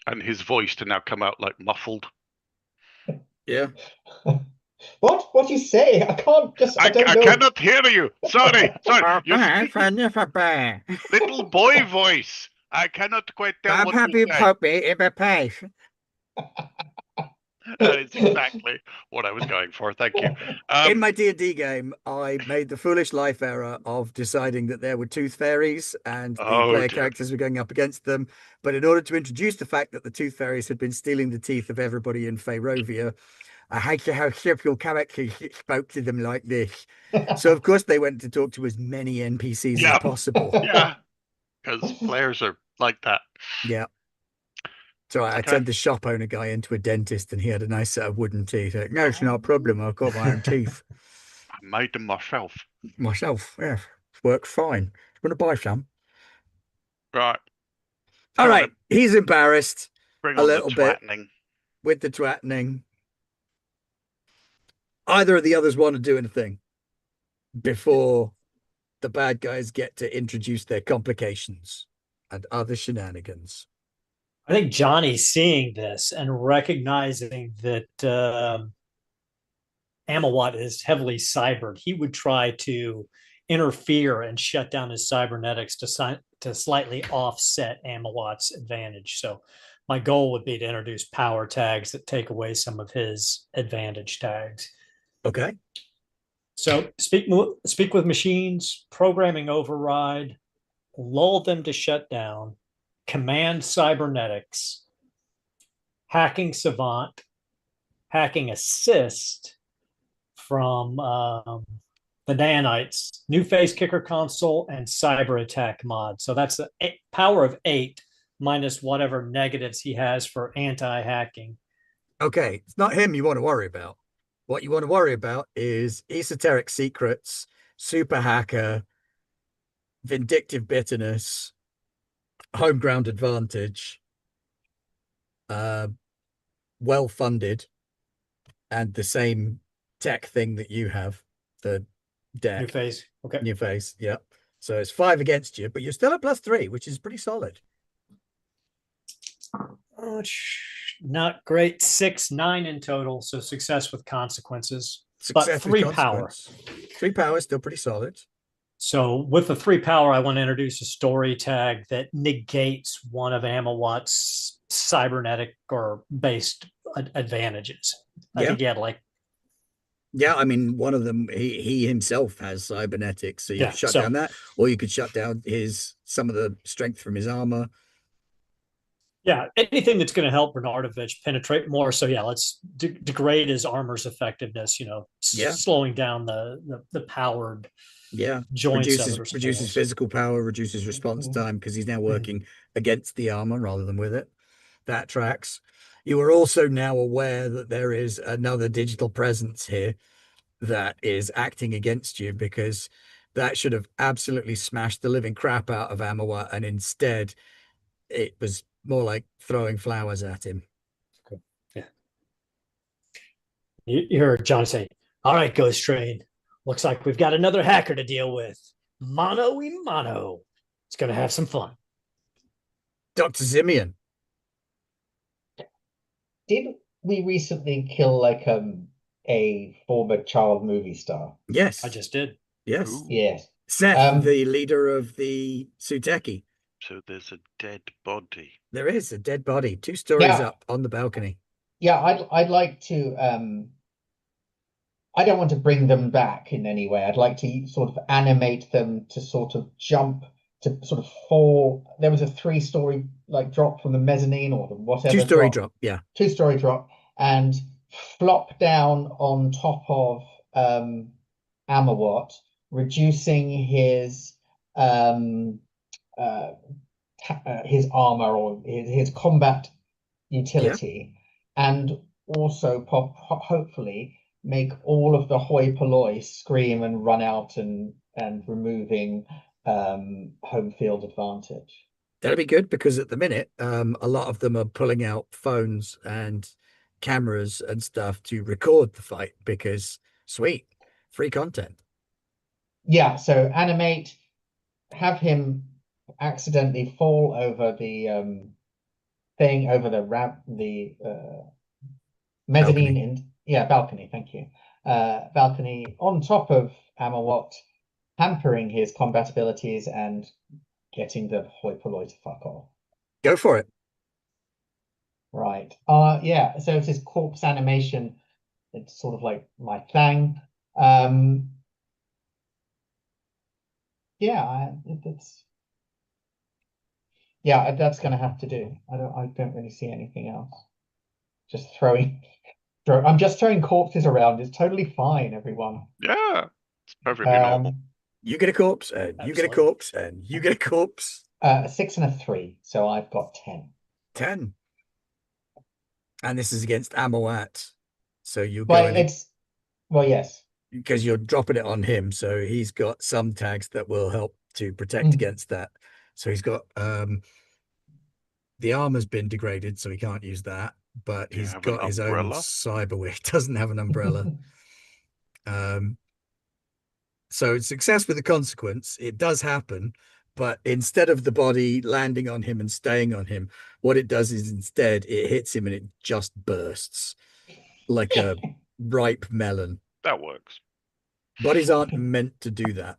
And his voice to now come out like muffled. Yeah. What? What do you say? I can't just. I don't know. I cannot hear you. Sorry. You're bear. little boy voice. I cannot quite tell what you say. puppy in a pace. That is exactly what I was going for. Thank you. In my D&D game, I made the foolish life error of deciding that there were tooth fairies and the player characters were going up against them. But in order to introduce the fact that the tooth fairies had been stealing the teeth of everybody in Feyrovia, I hate how several characters spoke to them like this. So, of course, they went to talk to as many NPCs as possible. Yeah, because players are like that. Yeah. So I turned the shop owner guy into a dentist and he had a nice set of wooden teeth. Like, no, it's not a problem. I've got my own teeth. I made them myself. Yeah. It works fine. You want to buy some? Right. All right. He's embarrassed Bring a on little the bit twattening. with the twattening. Either of the others want to do anything before the bad guys get to introduce their complications and other shenanigans. I think Johnny's seeing this and recognizing that Amawat is heavily cybered. He would try to interfere and shut down his cybernetics to slightly offset Amawat's advantage. So my goal would be to introduce power tags that take away some of his advantage tags. Okay. So speak with machines, programming override, lull them to shut down, command cybernetics, hacking savant, hacking assist from the Nanites, new face kicker console, and cyber attack mod. So that's the power of 8 minus whatever negatives he has for anti-hacking. Okay, it's not him you want to worry about. What you want to worry about is esoteric secrets, super hacker, vindictive bitterness, home ground advantage, well funded, and the same tech thing that you have, the deck. New face. Okay. New face, yeah. So it's 5 against you, but you're still at +3, which is pretty solid. Oh, not great. 6, 9 in total. So success with consequences. Success but 3 power. 3 power is still pretty solid. So with the 3 power, I want to introduce a story tag that negates one of Amawat's cybernetic or based advantages. I think he had like. Yeah, I mean, one of them, he himself has cybernetics, so you could shut down that, or you could shut down some of the strength from his armor. Yeah, anything that's going to help Bernardovich penetrate more. So yeah, let's degrade his armor's effectiveness. Slowing down the powered joints. Reduces physical power, reduces response time because he's now working against the armor rather than with it. That tracks. You are also now aware that there is another digital presence here. that is acting against you, because that should have absolutely smashed the living crap out of Amawat, and instead it was more like throwing flowers at him. Yeah. You heard John say, "All right, Ghost Train. Looks like we've got another hacker to deal with. Mano y mano. It's going to have some fun." Dr. Simeon. Did we recently kill like a former child movie star? Yes. I just did. Yes. Ooh. Yes. Seth, the leader of the Suteki. So there's a dead body. There is a dead body, 2 stories Yeah. up on the balcony. Yeah, I'd like to I don't want to bring them back in any way. I'd like to sort of animate them to sort of jump, to sort of fall. There was a 3-story like drop from the mezzanine or the whatever. 2-story drop. Yeah. 2-story drop, and flop down on top of Amawat, reducing his his armor or his combat utility, and also hopefully make all of the hoi polloi scream and run out and removing home field advantage. That'd be good, because at the minute, a lot of them are pulling out phones and cameras and stuff to record the fight, because sweet, free content. Yeah, so animate, have him accidentally fall over the thing, over the mezzanine Balcony. Balcony, thank you. Balcony on top of Amawat, hampering his combat abilities and getting the hoi polloi to fuck off. Go for it. Right. Yeah, so it's this corpse animation. It's sort of like my thing. Yeah, that's gonna have to do. I don't really see anything else. Just I'm just throwing corpses around. It's totally fine, everyone. Yeah, it's perfectly normal. You get a corpse, and you get a corpse, and you get a corpse. A 6 and a 3, so I've got 10. 10. And this is against Amawat. So you're Well, going yes. because you're dropping it on him, so he's got some tags that will help to protect against that. So he's got the armor's been degraded, so he can't use that, but he's got his own cyberware. He doesn't have an umbrella. So success with the consequence. It does happen, but instead of the body landing on him and staying on him, what it does is instead it hits him and it just bursts like a ripe melon. That works. Bodies aren't meant to do that.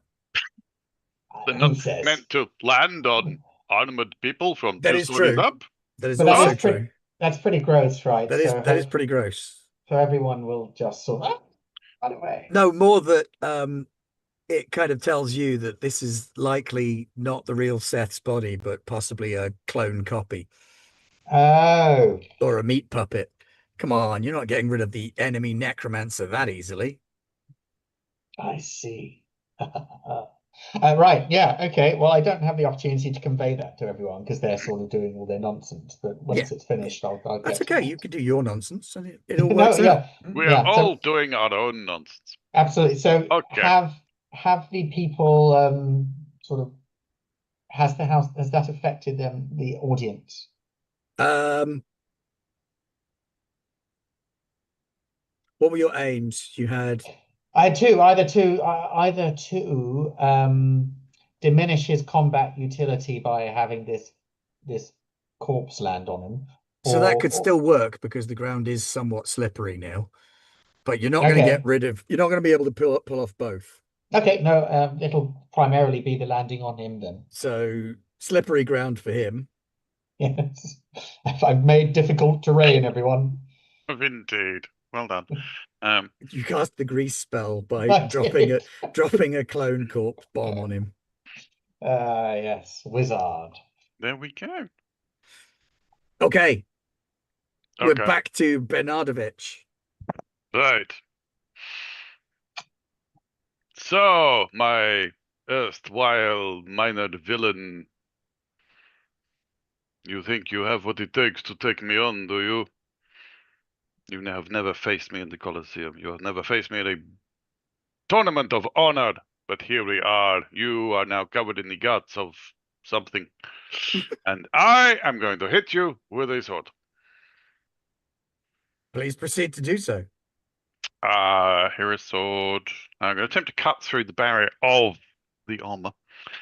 They're not meant to land on armored people from 2 stories up. That is also true. That's pretty gross, right? That is pretty gross. So everyone will just sort of run away. No, more that it kind of tells you that this is likely not the real Seth's body, but possibly a clone copy. Oh. Or a meat puppet. Come on, you're not getting rid of the enemy necromancer that easily. I see. Right, yeah, okay. Well, I don't have the opportunity to convey that to everyone because they're sort of doing all their nonsense. But once it's finished, I'll get That's okay. You can do your nonsense, and it all no, works out. We are all doing our own nonsense. Absolutely. So have the people sort of has that affected the audience? What were your aims? You had I had two, either to diminish his combat utility by having this corpse land on him. So that could still work because the ground is somewhat slippery now. But you're not going to get rid of. You're not going to be able to pull off both. Okay, no, it'll primarily be the landing on him then. So slippery ground for him. Yes, I've made difficult terrain, everyone. Indeed. Well done. You cast the grease spell by dropping a clone corpse bomb on him. Yes, wizard. There we go. Okay. We're back to Bernardovich. Right. So, my erstwhile minor villain, you think you have what it takes to take me on, do you? You have never faced me in the Colosseum. You have never faced me in a tournament of honor. But here we are. You are now covered in the guts of something. And I am going to hit you with a sword. Please proceed to do so. Here is sword. I'm going to attempt to cut through the barrier of the armor.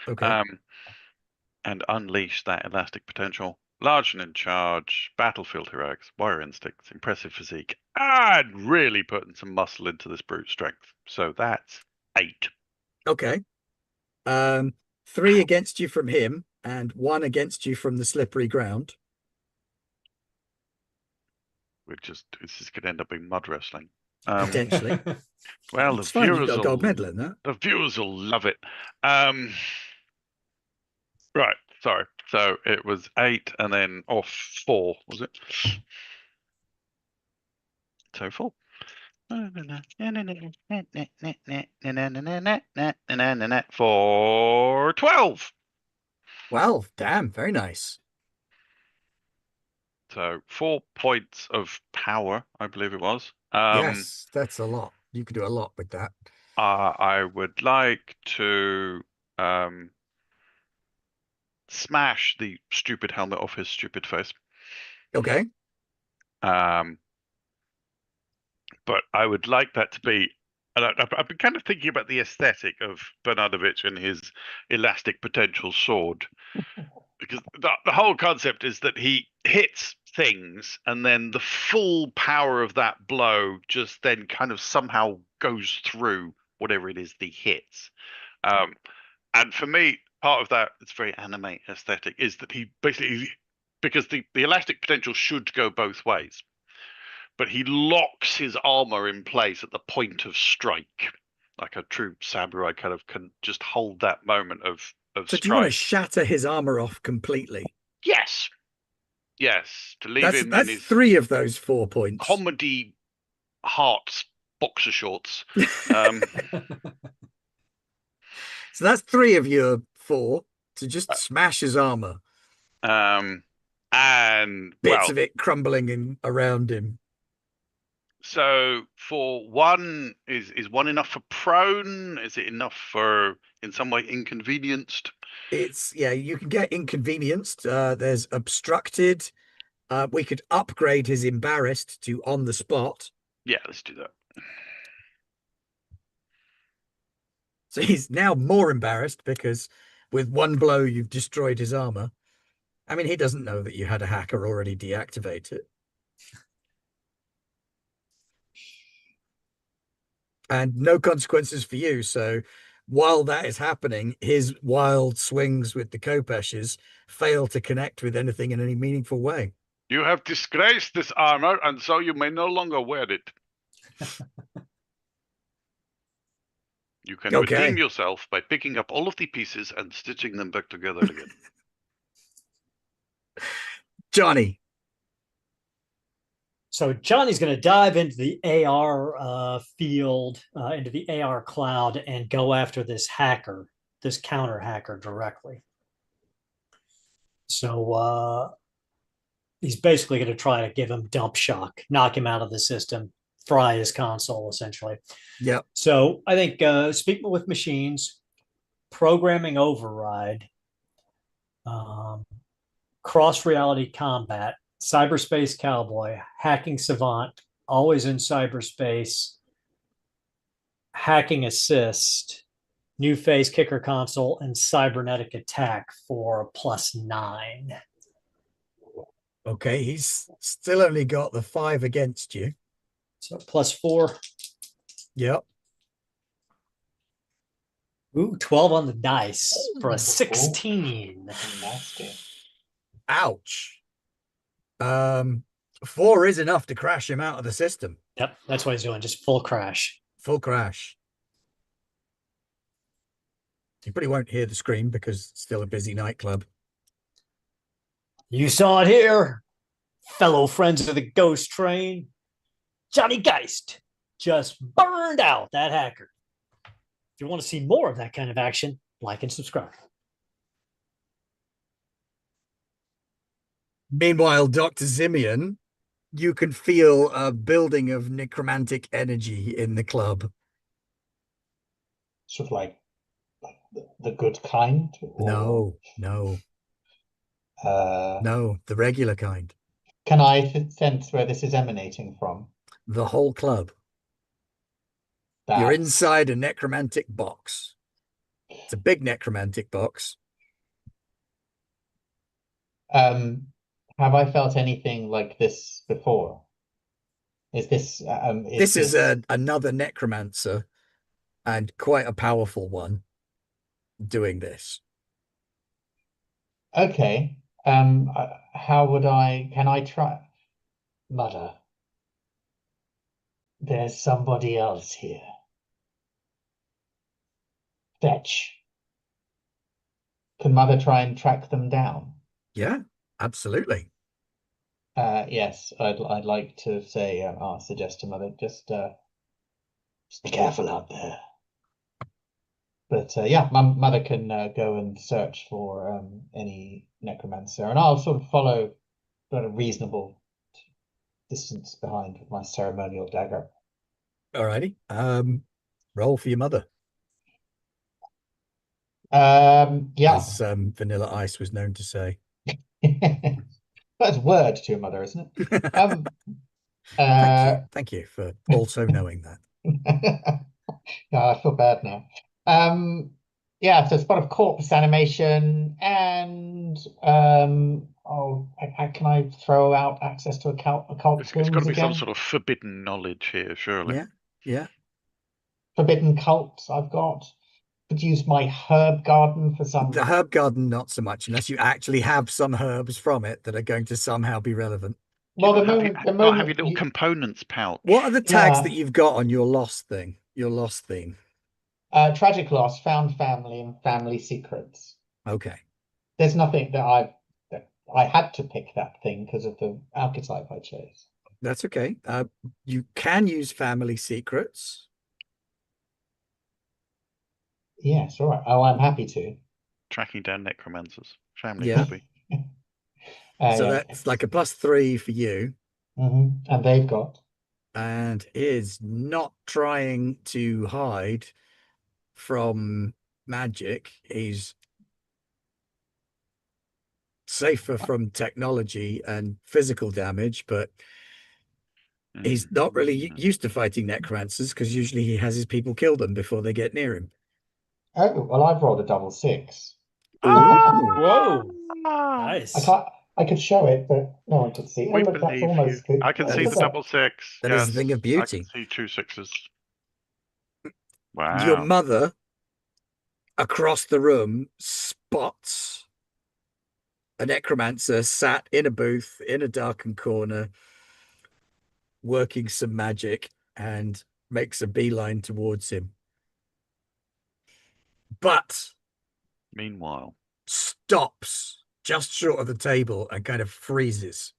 Okay. And unleash that elastic potential. Large and in charge, battlefield heroics, warrior instincts, impressive physique, and really putting some muscle into this brute strength. So that's 8. Okay. 3 against you from him and 1 against you from the slippery ground. This is going to end up being mud wrestling. Potentially. Well, It's fine. You've got a gold medal in that. The viewers will love it. Right. Sorry. So it was 8 and then off 4, was it? So 4. For 12. Well, damn, very nice. So 4 points of power, I believe it was. Yes, that's a lot. You could do a lot with that. I would like to smash the stupid helmet off his stupid face. Okay. But I would like that to be. And I've been kind of thinking about the aesthetic of Bernardovich and his elastic potential sword, because the whole concept is that he hits things, and then the full power of that blow just then kind of somehow goes through whatever it is that he hits. And for me, part of that, it's very anime aesthetic, is that he basically, because the elastic potential should go both ways, but he locks his armor in place at the point of strike, like a true samurai kind of can just hold that moment of So strike. do you want to shatter his armor off completely? Yes. Yes. To leave him that's in his 3 of those 4 points. comedy hearts boxer shorts. So that's 3 of your 4 to just smash his armor. And bits of it crumbling around him. So for 1, is 1 enough for prone? Is it enough for in some way inconvenienced? It's you can get inconvenienced. There's obstructed. We could upgrade his embarrassed to on the spot. Yeah, let's do that. So he's now more embarrassed because with 1 blow you've destroyed his armor. I mean, he doesn't know that you had a hacker already deactivate it. And no consequences for you. So while that is happening, his wild swings with the Kopeshes fail to connect with anything in any meaningful way. You have disgraced this armor, and so you may no longer wear it. You can redeem yourself by picking up all of the pieces and stitching them back together again. Johnny. So Johnny's going to dive into the AR field, into the AR cloud, and go after this hacker, this counter hacker directly. So he's basically going to try to give him dump shock, knock him out of the system, fry his console, essentially. Yeah. So I think speaking with machines, programming override, cross reality combat, cyberspace cowboy, hacking savant, always in cyberspace, hacking assist, new phase kicker console, and cybernetic attack for +9. Okay, he's still only got the 5 against you. So +4. Yep. Ooh, 12 on the dice for a 16. Nasty. Ouch. 4 is enough to crash him out of the system. Yep, that's what he's doing, just full crash. Full crash. You probably won't hear the scream because it's still a busy nightclub. You saw it here, fellow friends of the ghost train. Johnny Geist just burned out that hacker. If you want to see more of that kind of action, like and subscribe. Meanwhile, Dr. Simeon, you can feel a building of necromantic energy in the club. Sort of like the good kind? No, no, Uh, no, the regular kind. can I sense where this is emanating from? The whole club. You're That's inside a necromantic box. It's a big necromantic box. Have I felt anything like this before? Is this This is another necromancer, and quite a powerful one, doing this. okay? How would can I try? Mother, there's somebody else here. Fetch. Can Mother try and track them down? Yeah, absolutely. Yes, I'd like to say, I'll suggest to Mother, just be careful out there. But yeah, Mother can go and search for any necromancer, and I'll sort of follow at a reasonable distance behind with my ceremonial dagger. Alrighty. Roll for your mother, Yeah. as Vanilla Ice was known to say. That's word to your mother, isn't it? Thank you for also knowing that. Yeah, I feel bad now. Yeah, so spot of corpse animation, and can I throw out access to occult It's got to tombs be some again? sort of forbidden knowledge here, surely. Yeah, yeah. Forbidden cults I've got. Could use my herb garden for some. The herb garden, not so much, unless you actually have some herbs from it that are going to somehow be relevant. Well, Do the you moment, not have your little components pouch? What are the tags Yeah. that you've got on your lost thing? Your lost theme? Tragic loss, found family, and family secrets. Okay. There's nothing that I had to pick that thing because of the archetype I chose. That's okay. You can use family secrets. Yes, all right. Oh, I'm happy to. Tracking down necromancers. Family Yeah. hobby. So Yeah. that's like a +3 for you. And they've got. And is not trying to hide from magic. He's safer from technology and physical damage, but he's not really used to fighting necromancers because usually he has his people kill them before they get near him. Oh, well, I've rolled a double 6. Whoa. Ah, I Nice. can't. I could show it, but no one could see. Oh, we look, that's believe you. almost good. I can That see is- the double 6. that yes. is a thing of I can beauty. see 2 6s. Your Wow. mother across the room spots a necromancer sat in a booth in a darkened corner working some magic and makes a beeline towards him. But Meanwhile, stops just short of the table and kind of freezes.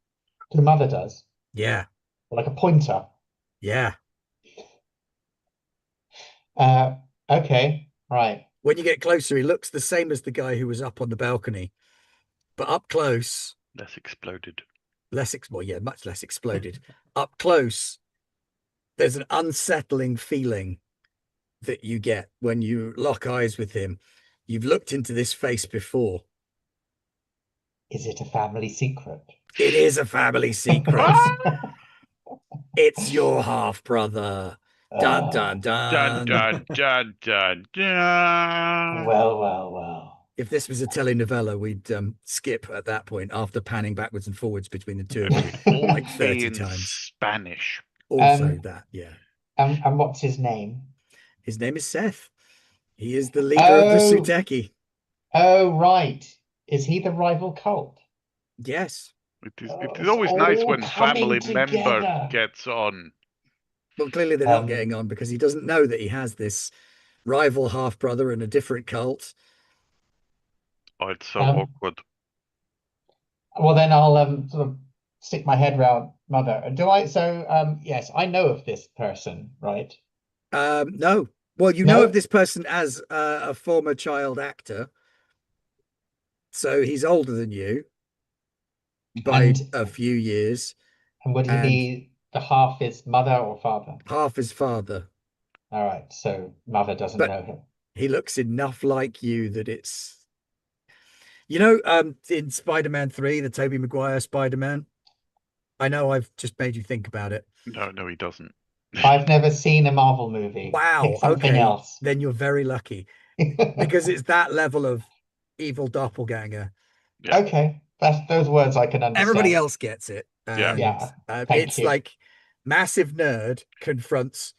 The mother does, Yeah, like a pointer. yeah. Okay, right. When you get closer, he looks the same as the guy who was up on the balcony, but up close, less exploded. much less exploded. Up close, there's an unsettling feeling that you get when you lock eyes with him. You've looked into this face before. Is it a family secret? It is a family secret. It's your half brother. Dun dun Dun dun. dun dun dun dun. Well. If this was a telenovela, we'd skip at that point after panning backwards and forwards between the two of you All like 30 in times. Spanish. Also that, yeah. And what's his name? His name is Seth. He is the leader of the Suteki. Oh, right. Is he the rival cult? Yes. It is it's always nice all when family coming member together. gets on. Well, clearly they're not getting on because he doesn't know that he has this rival half brother in a different cult. Oh, it's so awkward. Well, then I'll sort of stick my head round Mother. Do I? So yes, I know of this person, right? No. Well, you know of this person as a former child actor. So he's older than you by a few years. And would he be the half his mother or father? Half his father. All right, so Mother doesn't know him. He looks enough like you that it's, in Spider-Man 3, the Tobey Maguire Spider-Man. I know I've just made you think about it. No, he doesn't. I've never seen a Marvel movie. Wow. Pick something Okay. else. Then you're very lucky because it's that level of evil doppelganger. Yeah. Okay, that's those words I can understand. Everybody else gets it. Yeah. And, Yeah, thank it's you. like massive nerd confronts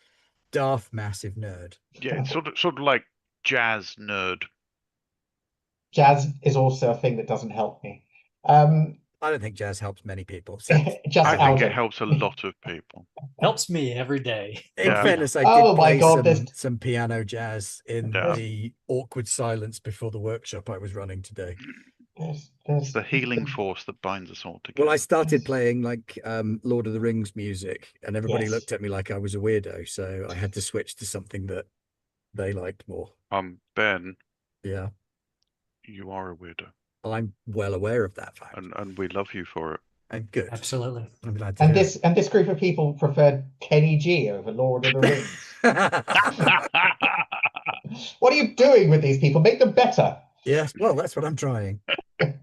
Darth massive nerd. Yeah, it's sort of like jazz nerd. Jazz is also a thing that doesn't help me. I don't think jazz helps many people. Except, Just I think it Alden. helps a lot of people. Helps me every day. in Yeah. fairness, I Oh did my play God, there's- some piano jazz in Yeah. the awkward silence before the workshop I was running today. It's There's the healing force that binds us all together. Well, I started playing like Lord of the Rings music, and everybody Yes. looked at me like I was a weirdo, so I had to switch to something that they liked more. Ben, Yeah, you are a weirdo, I'm well aware of that fact. and we love you for it. And good. Absolutely. I'm glad to and hear this group of people preferred Kenny G over Lord of the Rings. it. What are you doing with these people? Make them better. Yes, well, that's what I'm trying. Right.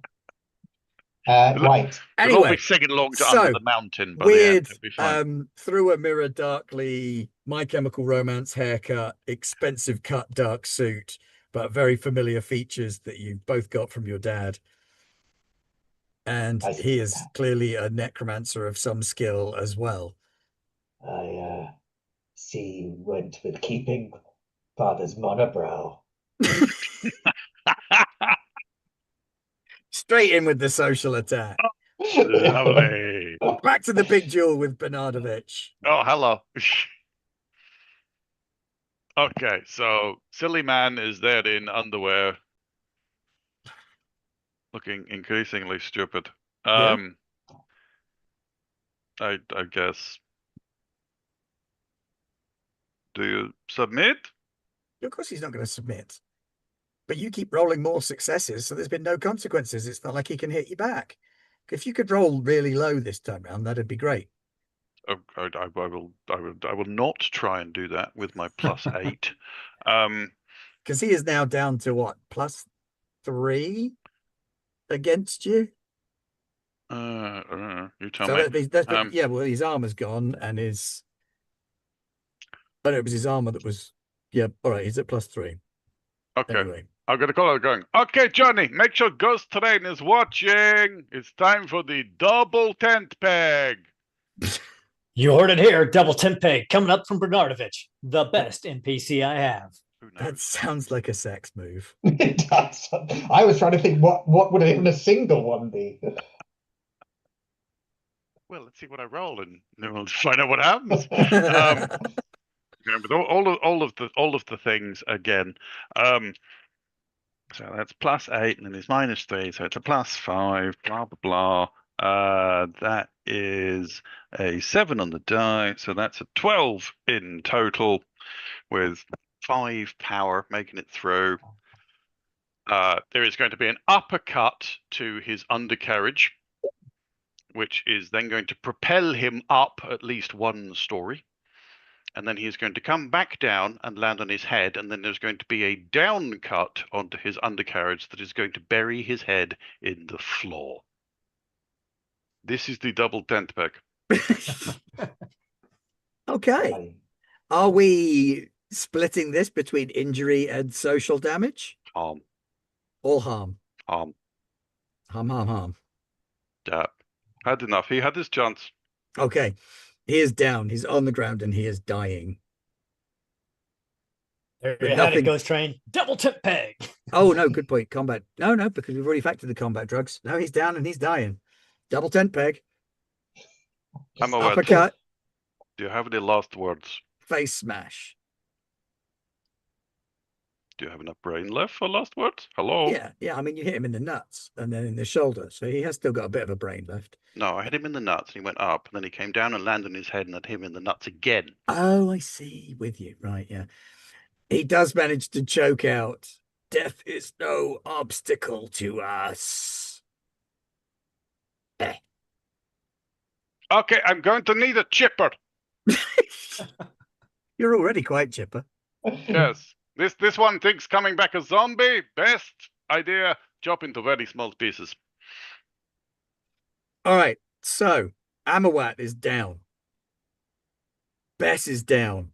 We'll all Anyway, be singing along to so, Under the Mountain by the end. weird, It'll be fine. through a mirror darkly, My Chemical Romance haircut, expensive cut dark suit, but very familiar features that you both got from your dad. And he is clearly a necromancer of some skill as well. I see you went with keeping father's monobrow. Straight in with the social attack. Lovely. Back to the big duel with Bernardovich. Oh, hello. Okay, so Silly Man is there in underwear, looking increasingly stupid. Yeah. I guess. Do you submit? Of course he's not going to submit. But you keep rolling more successes, so there's been no consequences. It's not like he can hit you back. If you could roll really low this time round, that'd be great. Oh, I will not try and do that with my +8. Because he is now down to what, +3 against you? I don't know. You tell So me. yeah, well, his armor's gone and his. Oh, no, it was his armor that was. Yeah, all right, he's at +3. Okay. Anyway. I'm gonna call it going. Okay, Johnny, make sure Ghost Train is watching. It's time for the double tent peg. You heard it here. Double tent peg coming up from Bernardovich, the best NPC I have. Who knows? That sounds like a sex move. It does. I was trying to think what would even a single one be. Well, let's see what I roll, and then we'll find out what happens. With all of the things again. So that's +8, and then it's -3, so it's a +5. Blah blah blah. That is a 7 on the die, so that's a 12 in total, with 5 power, making it through. There is going to be an uppercut to his undercarriage, which is then going to propel him up at least 1 story. And then he's going to come back down and land on his head, and then there's going to be a down cut onto his undercarriage that is going to bury his head in the floor. This is the double tent peg. Okay. Are we splitting this between injury and social damage? Harm. All harm. Harm. Harm. Yeah. Had enough. He had his chance. Okay. He is down. He's on the ground and he is dying. There But you had it, nothing- Ghost Train. Double tent peg. Oh, no, good point. Combat. No, because we've already factored the combat drugs. No, he's down and he's dying. Double tent peg. I'm aware. Uppercut. Do you have any last words? Face smash. Do you have enough brain left for last words? Hello? Yeah. I mean, you hit him in the nuts and then in the shoulder. So he has still got a bit of a brain left. No, I hit him in the nuts, and he went up, and then he came down and landed on his head, and I hit him in the nuts again. Oh, I see. With you. Right, yeah. He does manage to choke out. Death is no obstacle to us. Okay, I'm going to need a chipper. You're already quite chipper. Yes. This one thinks coming back a zombie. Best idea, chop into very small pieces. All right, so Amawat is down. Bess is down.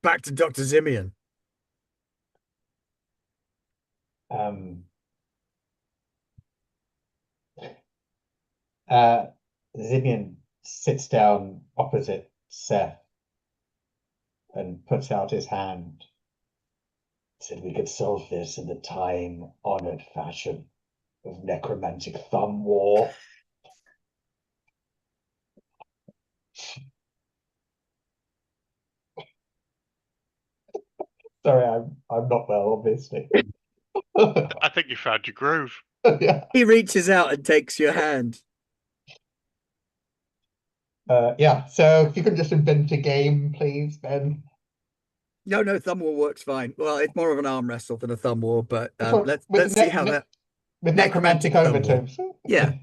Back to Dr. Zimian. Zimian sits down opposite Seth and puts out his hand. Said we could solve this in the time-honored fashion of necromantic thumb war. Sorry, I'm not well, obviously. I think you found your groove. Yeah. He reaches out and takes your hand. Yeah, so if you can just invent a game, please, Ben. No, thumb war works fine. Well, it's more of an arm wrestle than a thumb war, but let's With see how that with necromantic necromantic thumb war. overtones. Yeah.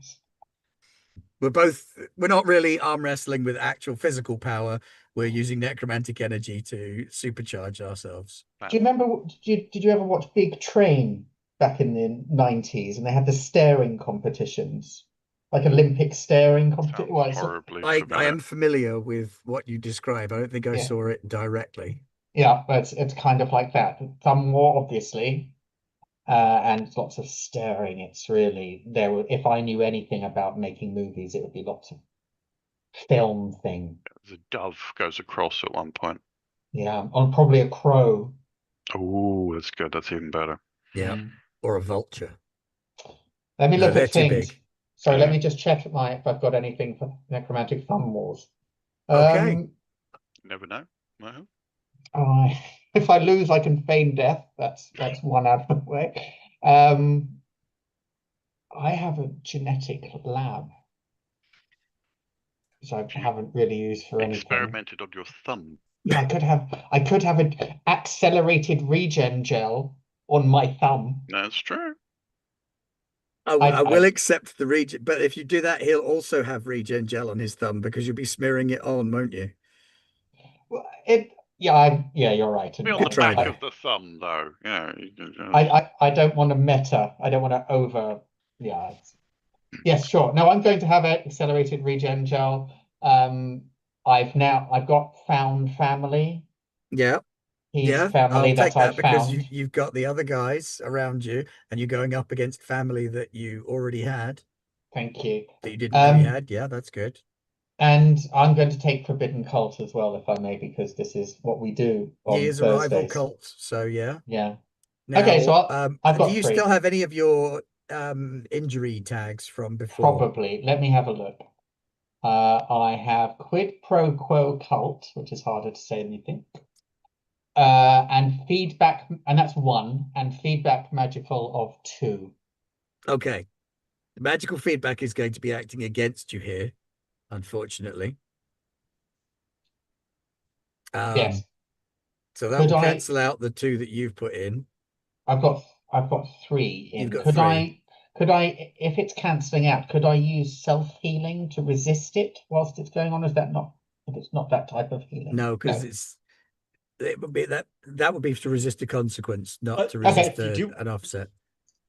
We're not really arm wrestling with actual physical power. We're using necromantic energy to supercharge ourselves. Do you remember? Did you ever watch Big Train back in the 90s? And they had the staring competitions, like Olympic staring competition. Sounds horribly I familiar. am familiar with what you describe. I don't think I Yeah. saw it directly. Yeah, but it's kind of like that. Thumb war, obviously, and lots of staring. It's really there. If I knew anything about making movies, it would be lots of film thing. The dove goes across at one point. Yeah, on probably a crow. Oh, that's good. That's even better. Yeah, or a vulture. Let me No, look they're at too things. big. Sorry, let me just check if I've got anything for necromantic thumb wars. Okay. Never know. Well, If I lose, I can feign death. That's one out of the way. I have a genetic lab, which I haven't really used for anything. experimented on your thumb. Yeah, I could have an accelerated regen gel on my thumb. That's true. I will accept the regen, but if you do that, he'll also have regen gel on his thumb because you'll be smearing it on, won't you? Yeah, you're right. Be on the back of the thumb, though. Yeah. I don't want to meta. I don't want to over. Yeah. Yes, sure. No, I'm going to have an accelerated regen gel. I've got found family. Yeah. He's Yeah, family I'll take that I've because found. you've got the other guys around you and you're going up against family that you already had. Thank you. That you didn't know you had. Yeah, that's good. And I'm going to take Forbidden Cult as well, if I may, because this is what we do on He is a rival Thursdays. cult, so yeah. Yeah. Now, okay, so I've got do you 3. still have any of your injury tags from before? Probably. Let me have a look. I have Quid Pro Quo Cult, which is harder to say than you think. And feedback, and that's 1, and feedback magical of 2. Okay. The magical feedback is going to be acting against you here, unfortunately. Yes. So that will cancel out the 2 that you've put in. I've got 3 in. You've got Could 3. if it's cancelling out, could I use self-healing to resist it whilst it's going on? Is that not, if it's not that type of healing? No, because it would be that would be to resist a consequence, not to resist an offset.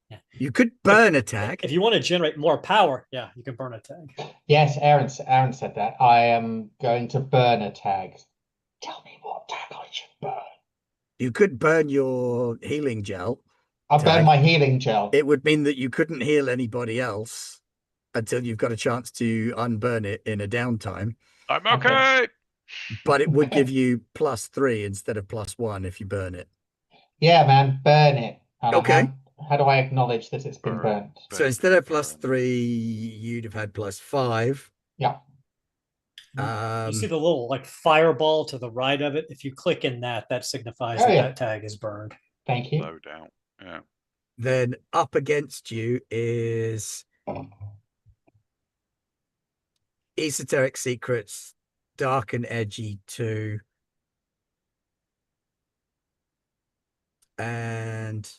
Yeah. You could burn a tag. If you want to generate more power, yeah, you can burn a tag. Yes, Aaron said that. I am going to burn a tag. Tell me what tag I should burn. You could burn your healing gel. I'll burn my healing gel. It would mean that you couldn't heal anybody else until you've got a chance to unburn it in a downtime. I'm okay. But it would give you +3 instead of +1 if you burn it. Yeah, man, burn it. Okay. How do I acknowledge that it's been burnt? So instead of +3, you'd have had +5. Yeah. You see the little like fireball to the right of it. If you click in that signifies that tag is burned. Thank you. Low down. Yeah. Then up against you is Esoteric Secrets, Dark and Edgy 2. And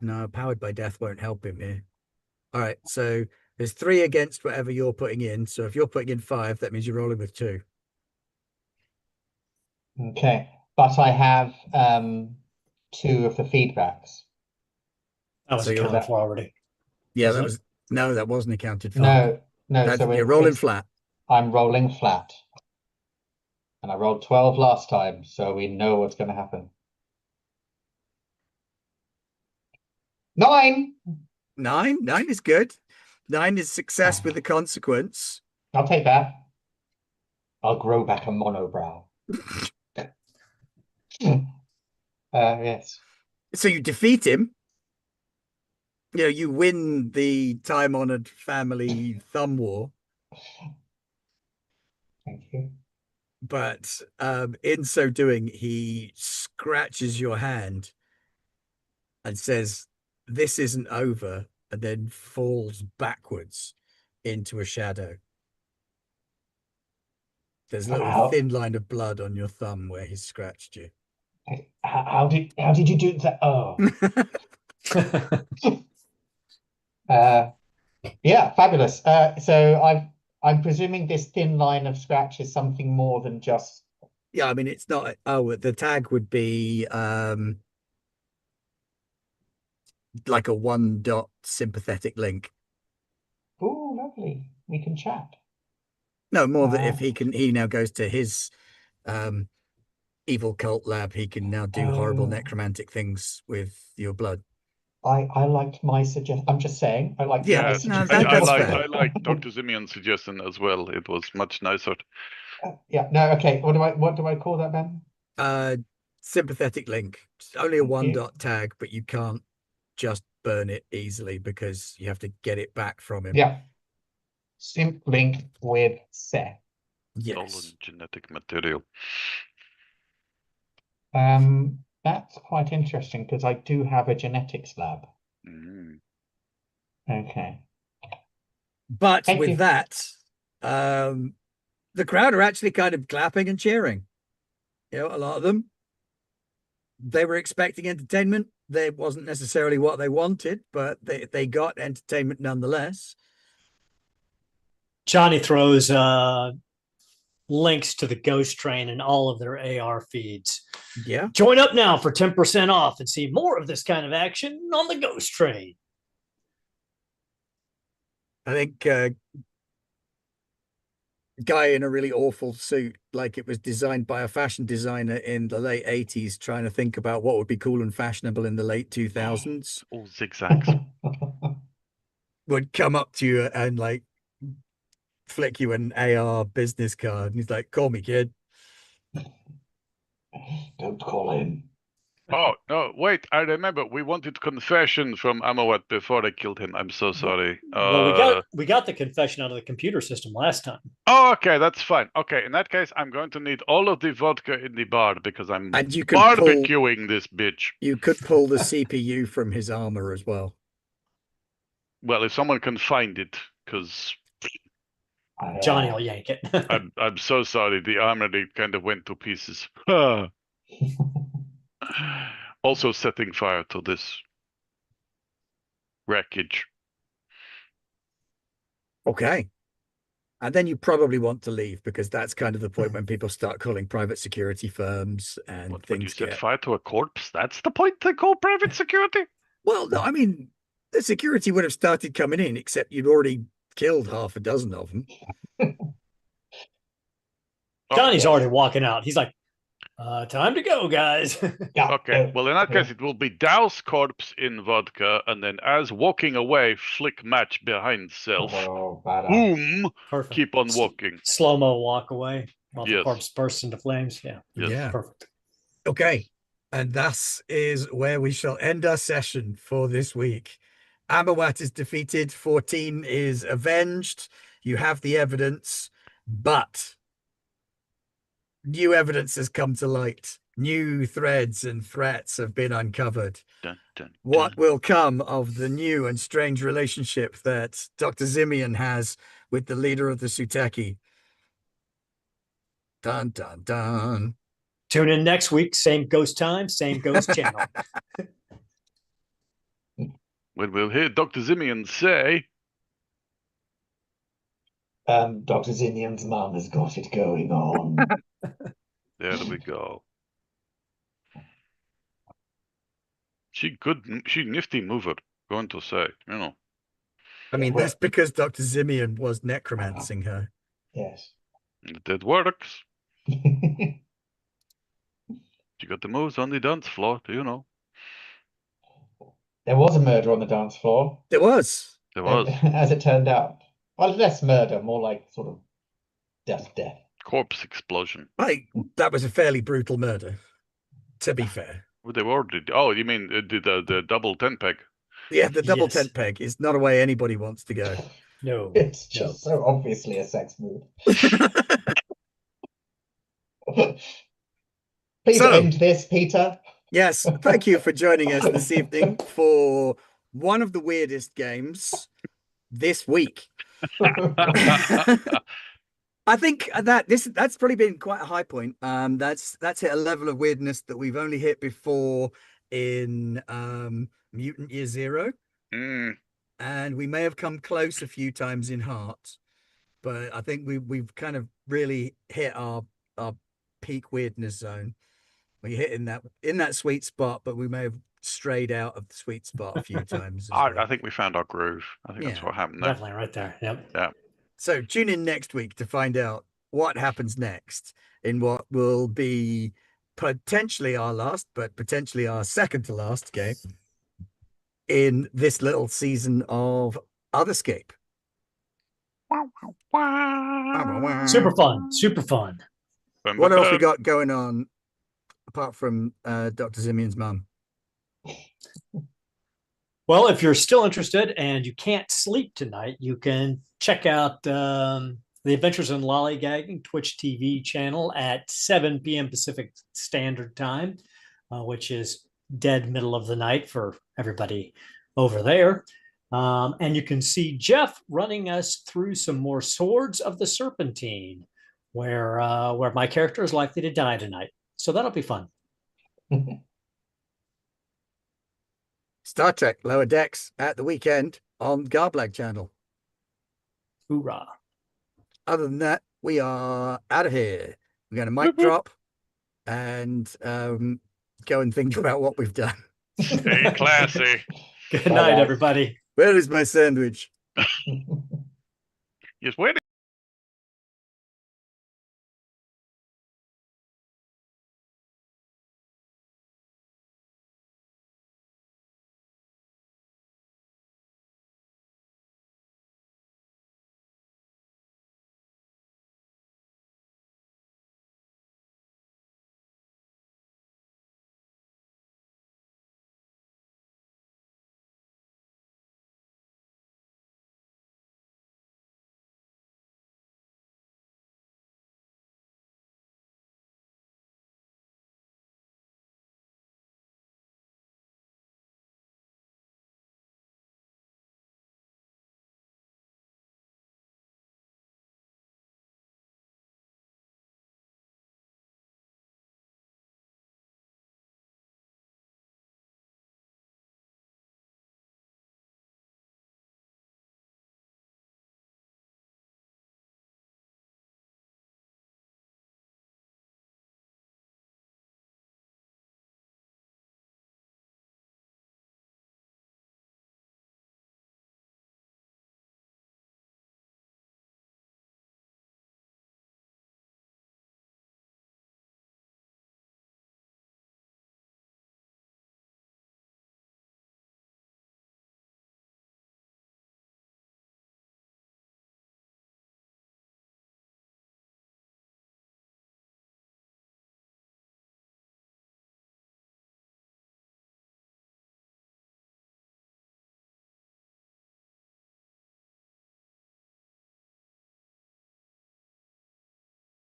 no, Powered by Death won't help him here. All right, so There's 3 against whatever you're putting in. So if you're putting in 5, that means you're rolling with 2. Okay, but I have 2 of the feedbacks. That was So you're- accounted for already. Yeah, Wasn't that was no, that wasn't accounted for. No. So you're rolling it's- flat. I'm rolling flat, and I rolled 12 last time, so we know what's going to happen. 9. 9 is good. 9 is success with the consequence. I'll take that. I'll grow back a monobrow. Yes. So you defeat him. You win the time-honored family thumb war. Thank you. But in so doing, he scratches your hand and says, "This isn't over," and then falls backwards into a shadow. There's a little How- thin line of blood on your thumb where he scratched you. How did you do that? Oh, yeah, fabulous. So I'm presuming this thin line of scratch is something more than just. Yeah, I mean, it's not. Oh, the tag would be like a 1-dot sympathetic link. Oh, lovely. We can chat. No, more that if he now goes to his evil cult lab, he can now do horrible necromantic things with your blood. I liked my suggestion. I'm just saying. I liked Yeah, my no, suggestion. that's I fair. like Dr. Simeon's suggestion as well. It was much nicer. Yeah. No. Okay. What do I call that then? Sympathetic link. It's only a Thank you. 1-dot tag, but you can't just burn it easily because you have to get it back from him. Yeah. Simp link with Seth. Stolen Yes. genetic material. That's quite interesting because I do have a genetics lab. Mm. Okay. But Thank with you. that, the crowd are actually kind of clapping and cheering. A lot of them, they were expecting entertainment. It wasn't necessarily what they wanted, but they got entertainment nonetheless. Johnny throws links to the Ghost Train and all of their AR feeds. Yeah. Join up now for 10% off and see more of this kind of action on the Ghost Train. I think guy in a really awful suit, like it was designed by a fashion designer in the late 80s, trying to think about what would be cool and fashionable in the late 2000s, All zigzags. would come up to you and like flick you an AR business card. And he's like, "Call me, kid." Don't call in. Oh, no, wait, I remember. We wanted confession from Amawat before they killed him. I'm so sorry. Well, we got the confession out of the computer system last time. Oh, okay, that's fine. Okay, in that case, I'm going to need all of the vodka in the bar because I'm And you could barbecuing this bitch. You could pull the CPU from his armor as well. Well, if someone can find it, because Johnny will yank it. I'm so sorry. The armor kind of went to pieces. Also setting fire to this wreckage. Okay. And then you probably want to leave because that's kind of the point when people start calling private security firms and What, when you things set get... fire to a corpse? That's the point they call private security? Well, no, I mean, the security would have started coming in, except you'd already killed half a dozen of them. Johnny's already walking out. He's like, time to go, guys. Yeah. Okay, well, in that case, it will be douse corpse in vodka, and then as walking away, flick match behind self. Oh, badass. Boom! Perfect. Keep on walking. Slow-mo walk away while the Yes. corpse bursts into flames. Yeah. Yes. Yeah. Perfect. Okay. And that is where we shall end our session for this week. Amawat is defeated. 14 is avenged. You have the evidence, but new evidence has come to light. New threads and threats have been uncovered. Dun, dun, What dun. will come of the new and strange relationship that Dr. Simeon has with the leader of the Suteki? Dun, dun, dun. Tune in next week. Same ghost time, same ghost channel. When we'll hear Dr. Simeon say, Dr. Zinnian's mum has got it going on. There we go. She nifty mover, going to say, you know. I mean, well- that's because Dr. Zimian was necromancing her. Yes. It works. She got the moves on the dance floor, you know. There was a murder on the dance floor, It was. There was. as it turned out. Well, less murder, more like sort of death. Corpse explosion. That was a fairly brutal murder, to be fair. Well, they were. Oh, you mean the double 10 peg? Yeah, the double Yes. tent peg is not a way anybody wants to go. No. It's just so obviously a sex move. Please So- end this, Peter. Yes, thank you for joining us this evening for one of the weirdest games this week. I think that's probably been quite a high point. That's hit a level of weirdness that we've only hit before in Mutant Year Zero, and we may have come close a few times in Heart, but I think we've kind of really hit our peak weirdness zone. We hit in that sweet spot, but we may have strayed out of the sweet spot a few times. I think we found our groove. I think that's Yeah, what happened there. Definitely right there. Yep. Yeah. So tune in next week to find out what happens next in what will be potentially our last, but potentially our second to last game in this little season of Otherscape. Super fun. Super fun. What else we got going on apart from Dr. Zimian's mum? Well, if you're still interested and you can't sleep tonight, you can check out the Adventures in Lollygagging Twitch TV channel at 7 p.m. Pacific Standard Time, which is dead middle of the night for everybody over there. And you can see Jeff running us through some more Swords of the Serpentine, where my character is likely to die tonight. So that'll be fun. Star Trek Lower Decks at the weekend on Garblag channel. Hoorah. Other than that, we are out of here. We're going to mic drop and go and think about what we've done. Stay classy. Good night, everybody. Where is my sandwich? Yes, where